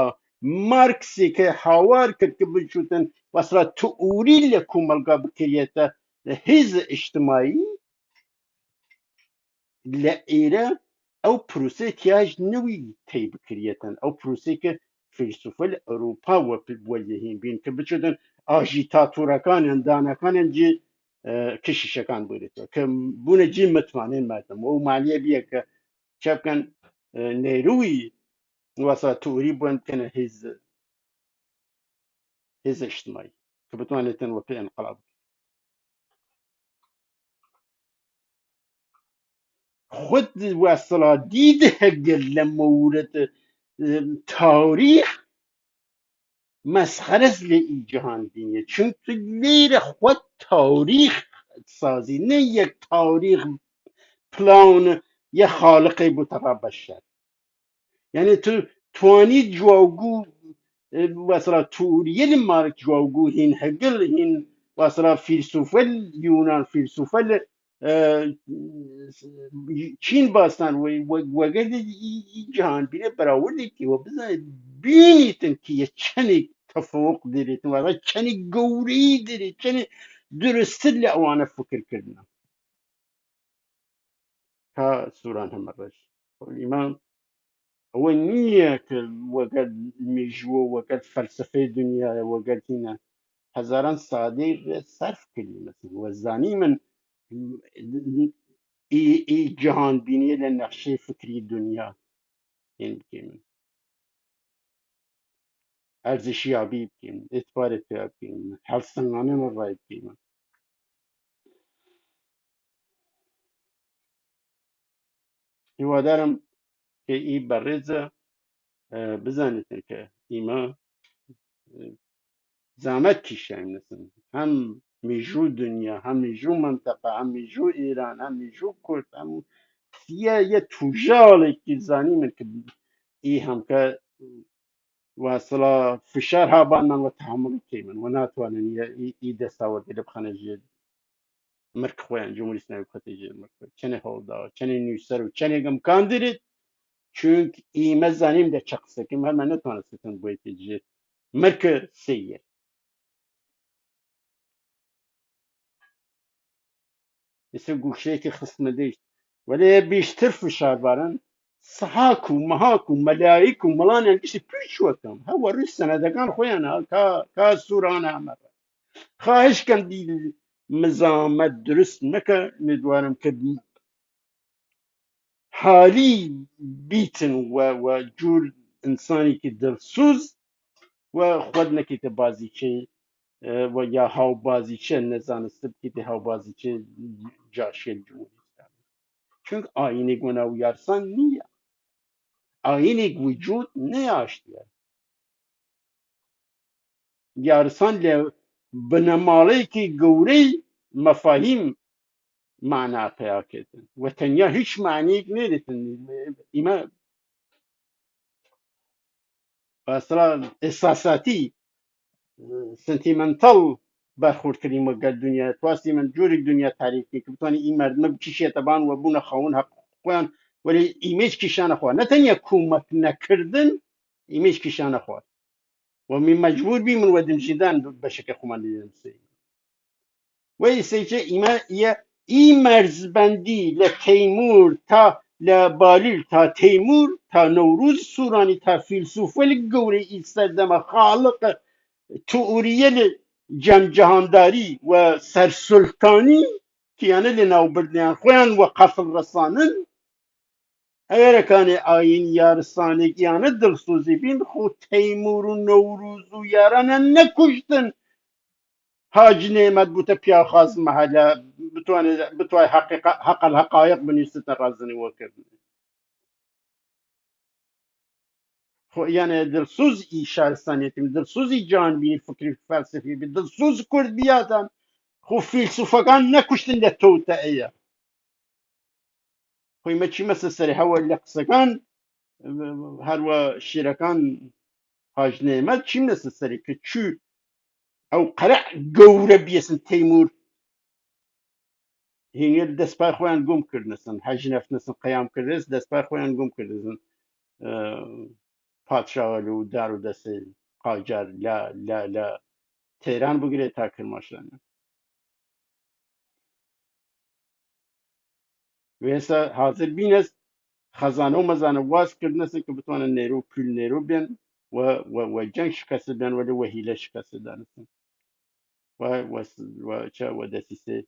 مارکسی کە هاوار کرد کە بچوتن وەسرا تئوری لە کۆمەلگا بکرێتە هز اجتماعی لإيرا أو بروسي تياج نوي تي بكريتن أو بروسي ك فيلسوفة أوروبا وبوجهين بين كبتشدن أجيتاتورا كان دانا كان جي كشيشة كان بوريتو كم بونا جي متمانين ماتم أو معنيه بيه ك شاب كان نيروي واسا توري بوان كان هز اجتماعي كبتوانتن وفي انقلاب خود وصلا دید هگل لمورد تاریخ مسخره است لی جهان بینی چون تو لیر خود تاریخ سازی نه یک تاریخ پلان یه خالقی بوده بشر یعنی تو توانی جواگو وصلا توریل مارک جواگو هین هگل هین وصلا فیلسوفه یونان فیلسوفه اه، چین باستان وگرد جهان بینه براوردی که و بزن بینیتن که یه چنی تفوق دیریتن و چنی گوری دیری چنی درسته لعوانه فکر کردن تا سوران هم رش ایمان هو نییە کە وەگەر میژووە وەگەر فەلسفەی دنیاە وەگەر هینە هەزاران سادەی سەرف کردی مەسن وەزانی من جیهان بینیە لە نەخشەی فکری دنیا هێن بکەین من ئەرزشیابی بکەین ئێتبارێت پێ بکەین هەڵسەنگانەمە ڕای بکەین من هیوادارم کە ئی بەڕێزە بزانێتن کە ئیمە زحمت کشیدیم مثلا هم میجو دنیا هم میجو منطقه هم میجو ایران هم میجو کرد هم یه توجالی که زنی من که ای هم که واصلا فشار ها بان من و تحمل کی من و ناتوانن ای دستاورد اللي بخانه جد مرك خوان جمهوری اسلامی خاطر مرک چنه هولدا چنه نویسر و چنه گم کاندید چون ای مزانیم ده چقسه که من نتوانستم باید جد مرک سیه مثل گوشه که خصم دیشت ولی بیشتر فشار بارن سحاک و مهاک و ملائک و ملان یکیش پیش وکم هوا روی سندگان خویانه کا سورانه همه خواهش کن دی مزامت درست نکه ندوارم که حالی بیتن و جور انسانی که دلسوز و خود نکیت بازی چه و یا هاو بازی چه نزانست که هاو بازی چه جاشل جمهوری çünkü ayini guna uyarsan niye? Ayini vücut ne yaşlıyor? Yarsan le binamalay ki gavri mefahim mana peyak edin. Ve tenya hiç mani neretin. İma asla esasati sentimental برخورد کردیم و گل دنیا تواستی من جوری دنیا تعریف که بتونی این مردم بکشی تبان و بونه خون حق خوان ولی ایمیج کشان خوا نه تنیا کومک نکردن ایمیج کشان خوا ومن مجبور بي من ودم جدان بشكل خمان لنفسي ويسيجي إما إي مرزبندي لتيمور تا لباليل تا تيمور تا نوروز سوراني تا فيلسوف والقوري يستخدم خالق تؤورية جم جهانداري وسر سلطاني كيانا لناو برديان خوان وقفل رسانن اگر کان آین یارسانی یانه دلسوزی بین خود تیمور و نوروز و یاران نکشتن حاج نعمت بوده پیا خواست محله بتوانه حق الحقایق بنیست رازنی وکرد خو یعنی دلسوز ای شهرستانیتیم دلسوزی جان بینی فکری فلسفی بی دلسوز کرد بیادن خو فیلسوفگان نکشتن لتوتا ایا خوی ما چی مثل سری هوا لقصگان هر و شیرکان حاج نعمت چی مثل سری که چو او قرع گەورە بیسن تیمور هینگر دەستپای خۆیان گوم کردنسن حەج نەفنسن قیام کردس دەستپای خۆیان گوم کردسن پادشاوە و دار و دەسێ قاجار لە تێران بگرێت تا کرماشان وێستا حاضر بینەس خەزانە و مەزانە واز کردنسن کە بتوانن نێرو پول نێرو بێن و جەنگ شکست بدەن وەلی وەهیلە شکست دانسن و دەسیسێ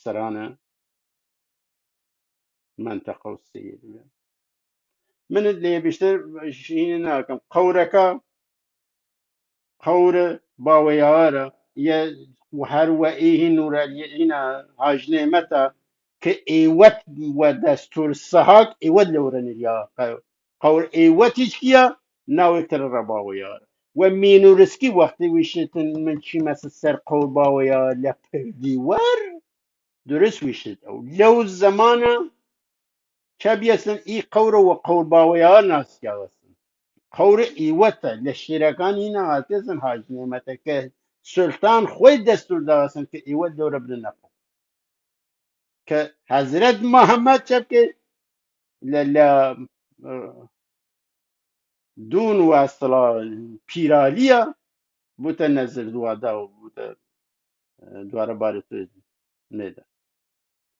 سەرانە منطقة والسيد من اللي بيشتر شيء ناكم قورك قور باويارا يا وهر وإيه نور هنا هاجنة متى كإيوت ودستور الصحاك إيوت لورن يا قور إيوت إشكيا ناوي ترى باويارا ومينو رسكي وقت ويشتن من شي مس السر قور باويا لبدي ور درس ويشت أو لو زمانه شبيسن إي قور وقور باويا ناس جالسن قور إيوتا للشيركان هنا عاتزن حاج نعمتا که سلطان خوی دستور دارسن که ایوت دور بدن نقل که حضرت محمد شب که ل دون و اصلا پیرالیا بوتا نظر دوادا و بوتا دوارا بارت نده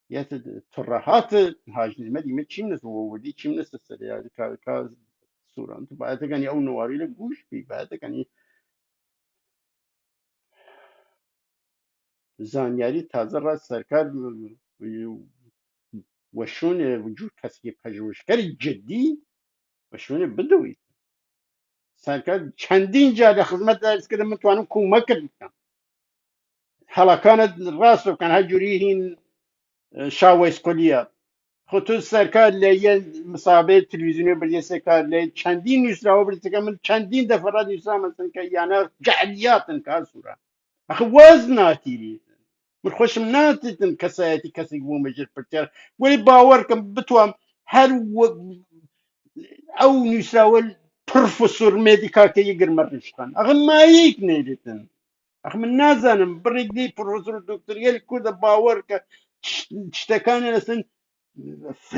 یه ترهات حاج نعمت یمه چیم نست و ودی چیم نست سر یا که سوران تو باید کنی او نواری رو گوش بی باید کنی زانیاری تازه را سرکار و شون وجود کسی که پژوهشگر جدی و شون بدوی سرکار چندین جا در خدمت درس کرده من توانم کمک کنم حلقان راست بکن ها جوری هین شاویس کلیه خود تو سرکار لیه مسابقه تلویزیونی بریه سرکار لیه چندین نشره بریه که من چندین دفعه را نشره مثلا که یعنی جعلیاتن که صورت اخه وزن ناتیری من خوشم ناتیتن کسایتی کسی که مجر پرتر ولی باور کم بتوام هر او نشره پروفسور مدیکا که یگر مرشتن اخه ما یک نیدیتن اخ من نازنم بريك دي بروفيسور دكتوريال كود باور ك تشتكاني لسن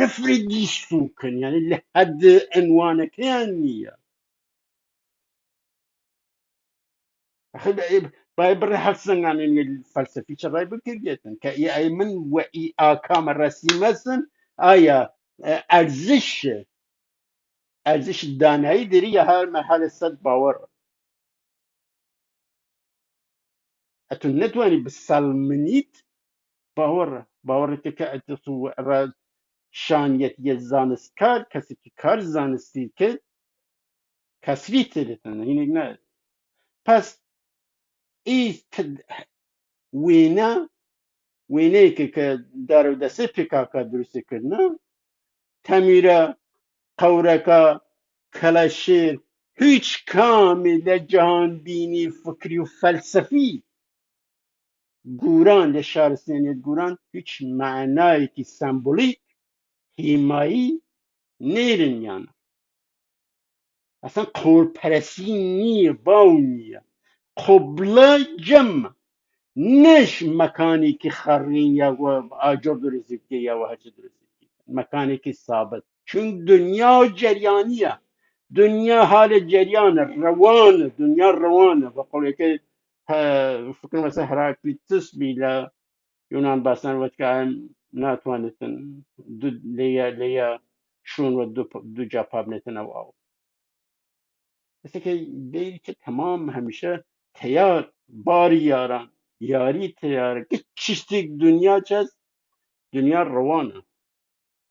فريدي سوكن يعني لحد عنوانك كانية اخي باي بري حسن يعني الفلسفي شراي بكريتن كاي اي من واي اكام الرسيمة سن ايا ارزش الدانایی داری یا هر مرحله صد باور اتون نتواني بالسلمنيت باور تكا شانیت یه زانستکار کسی که کار زانستی که کسری تریتن اینه نه پس ای وینه که دارو دسته پیکاکا درستی کرنه تمیره قورکا کلاشیر هیچ کامی لجهان بینی فکری و فلسفی گوران لشارستانیت گوران هیچ معنایی که سمبولیک هیمایی نیرن یعنی اصلا قول پرسی نیه باو نیه قبله جمع نش مکانی که خرین یا و آجر درستی که یا و هرچی درستی که مکانی که ثابت چون دنیا جریانیه دنیا حال جریان روانه دنیا روانه و قوله که فکر مثلا هراکلیتس بیلا یونان باستان وقت که هم ناتوانتن لیا شون و دو جا پاب نتن او مثل که دیری که تمام همیشه تیار باری یاران یاری تیاره که چیستی دنیا چست دنیا روانه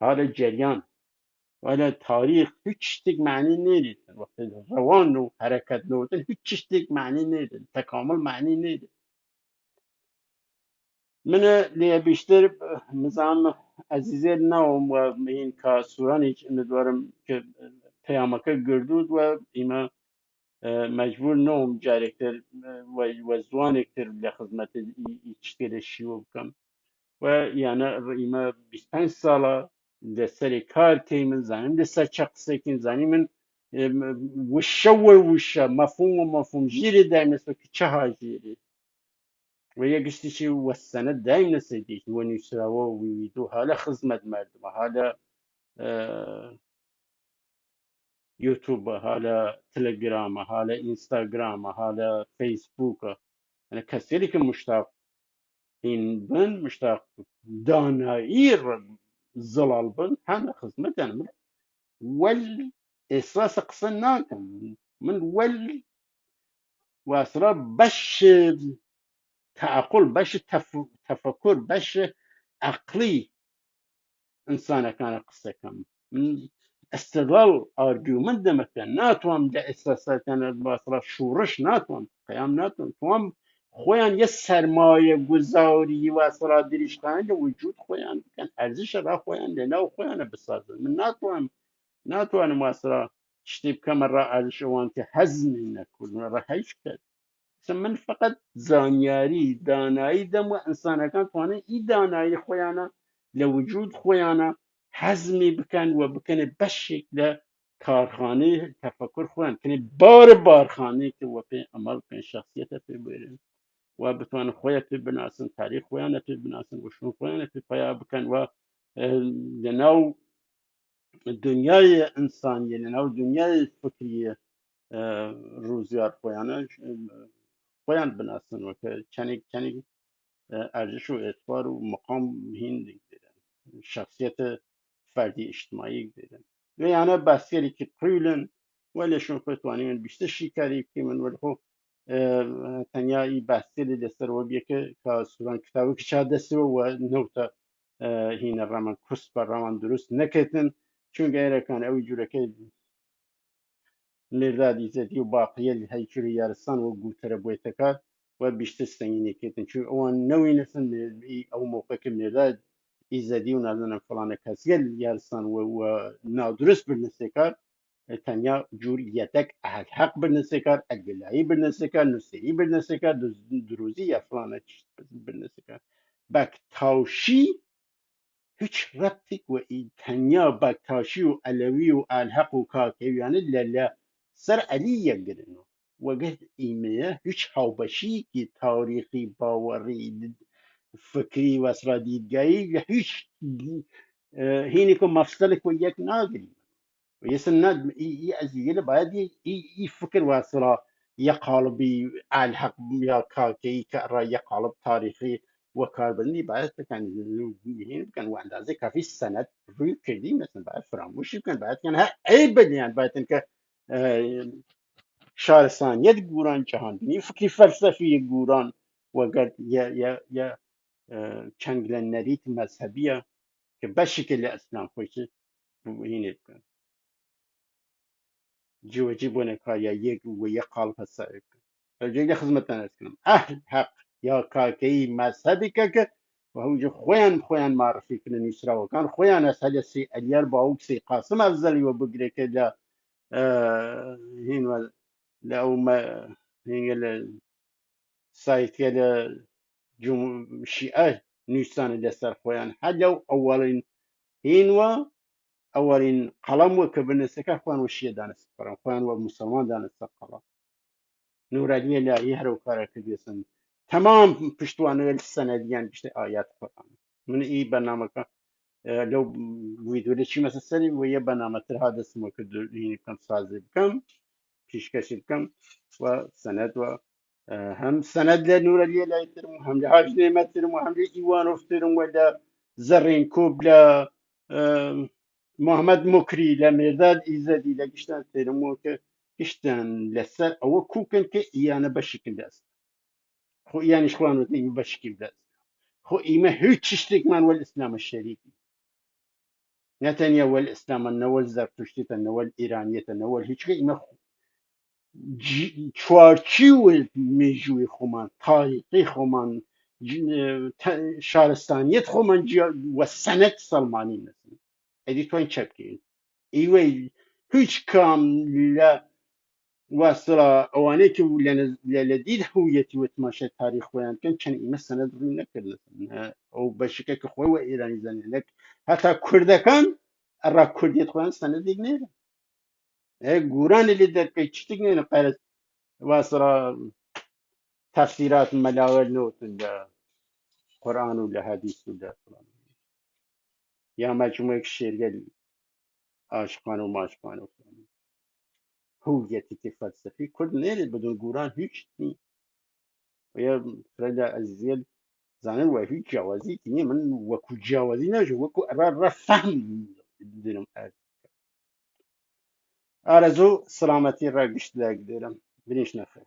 حال جریان ولی تاریخ هیچ چیزی معنی نیدید وقتی روان و حرکت نوتن هیچ چیزی معنی نیدید تکامل معنی نیدید من لیا بیشتر مزام عزیزی نوم و این که سورانی امیدوارم که پیامکه گردود و ایما مجبور نوم جارکتر و زوانکتر لخدمت ایچتر شیو بکم و یعنی ایما 25 ساله لسر کار که من زنیم لسر چقصه که زنیم من وشه و وشه مفهوم و مفهوم جیری دایم نسو که چه ها جیری و یکشتی چی وستنه دایم نسیدی و نیسراوه و ویدو حالا خدمت مردم حالا يوتيوب هذا تليجرام هذا انستغرام هذا فيسبوك انا كثير مشتاق بن مشتاق داناير زلال بن هذا خدمة انا من ول اساس قصنا من ول واسرا باش تعقل باش تفكر باش عقلي انسان كان قصة كم استدلال ارجومنت دمكن ناتوام ده اساسات انا باصرا شورش ناتوام قیام ناتوام توام خویان یه سرمایه گذاری و اصلا دریش خواهند وجود خویان کن ارزش را خویان لنو خویان بسازن من ناتوام اصلا شتیب کم را ارزش وانت هزمی نکن را هیچ کرد من فقط زانیاری دانایی دم و انسان کان توانه ای دانایی خویانه لوجود خویانه حزمی بکن و بکنه بشک کارخانه تفکر خوان کنه بارخانه که و پی عمل کن شخصیت پی بره و بتوان خۆیان پێ بناسن تاریخ خۆیانە پێ بناسن و شون خۆیانە پێ پیا بکەن و لەناو دنیای ئینسانیە لەناو دنیای فکریە ڕووزیار خۆیان بناسن وەکە چەندێک ارزش و اعتبار و مقام هین دەیدێرن شخصیت فردی اجتماعی دەیدێرن ویانە باسیێکی قویلن وەلێشون خۆ توانین بیشتر شیکاری بکەین وەرخۆ تەنیایی باسیێری لەسەرەوە بێکە کە سووران کتابێکی چا دەستەوە و نەوتە هینە ڕەمان کوست بە ڕەمان دروست نەکەتن چونکە ئێرەکان ئەوی جوورەکەی مێرداد ئیزەدی و باقیە هەیکوری یارستان و گوتەرە بۆیتەکات و بیشتر سەنگینێکێتن چون ئەوان نەوەی نەسن ئەو موقعکە مێرداد ئیزەدی و نازانم فڵانە کەسگەل یارستان و ناودروست برنسێکار تەنیا جوور یەتەک حەق برنسێکار ئەلگلایی برنسێکار نووسری برنسێکار دروزی یا فڵانە برنسێکار بەکتاوشی هیچ ڕەتێک و تەنیا بەکتاشی و ئەلەوی و ئالحەق و کاکەویانە لە سەر عەلی یەکگرنەوە وەگەر ئیمەیە هیچ هاوبەشیکی تاریخی باوەڕی فکری وەسرا دیدگایی لە هیچ هینێک و مەفسەلێک و یەک ناگرین ويسن يأزيل بعد يفكر واسرا يقالب الحق يا كاكي كرا يقالب تاريخي وكاربني بعد كان كان واحد زي كافي السند في كذي مثلا بعد فراموش كان بعد كان اي بديان بعد انك شارستان يد جوران جهان بني فكري فلسفي جوران وقد يا چنگلن نريت مذهبية كبشكل الاسلام خوش هنا جوجي بونك يا يك ويقال هسائك فجينا خدمتنا نسكن أهل حق يا كاكي مذهبك وهو جو خوان معرفي كنا نسرا وكان خوان أسهل سي اليار باوك سي قاسم أفضل وبقري كده هين لو ما هين سايت كده جم شيئة نيسان لسر خوان حلو أولين هين أولين قلم وكبرنسك أخوان وشيء دانس فرام أخوان ومسلمان دانس قلم نورانية لا يهرو كارك ديسن تمام پشتوانه السنديان بشت آيات قرآن من إي برنامج لو فيديو لشي مثلا سري ويا برنامج هذا اسمه كده هنا كم سازي بكم پیشکشی بکەم و سند و هم سند لنورانية لا يترم هم لحاج نعمت ترم وهم لإيوانوف ترم ولا زرين كوب لا محمد مكري لمرداد إيزادي لقشتان ترمو كشتان لسر أو كوكن كإيانا بشكل داس خو إيانا إخوانو تيجي بشكل داس خو إيما هيك تشترك من والإسلام الشريف نتنيا والإسلام النوال زرتشتي النوال إيرانية النوال هيك إيما چوارچی میجوی خومن تاریخی خومن شارستانیت خومن و سنت سلمانی مثلا ادی تو این چپکی ایوه هیچ کام ل واسرا اوانه که لدید هویتی و تماشای تاریخ ویان کن چن ایمه سند رو نکرد او بشکه که خوی و ایرانی زنی لک حتی کردکان را کردیت خویان سند دیگ نیره گوران اللي در پیچتیگ نیره قیرت واسرا تفسيرات ملاول نوت ولا قرآن ولا حديث ولا فلان يا مجموعة الشير قال عاشقان وما عاشقان وفلان هوية فلسفي كل نيل بدون قرآن هيك ويا فردا عزيز زانن وفي جوازي كني من وكو جوازي نجو وكو أرى فهم دينهم أرزو سلامتي راقش لاك ديرم بنيش نفر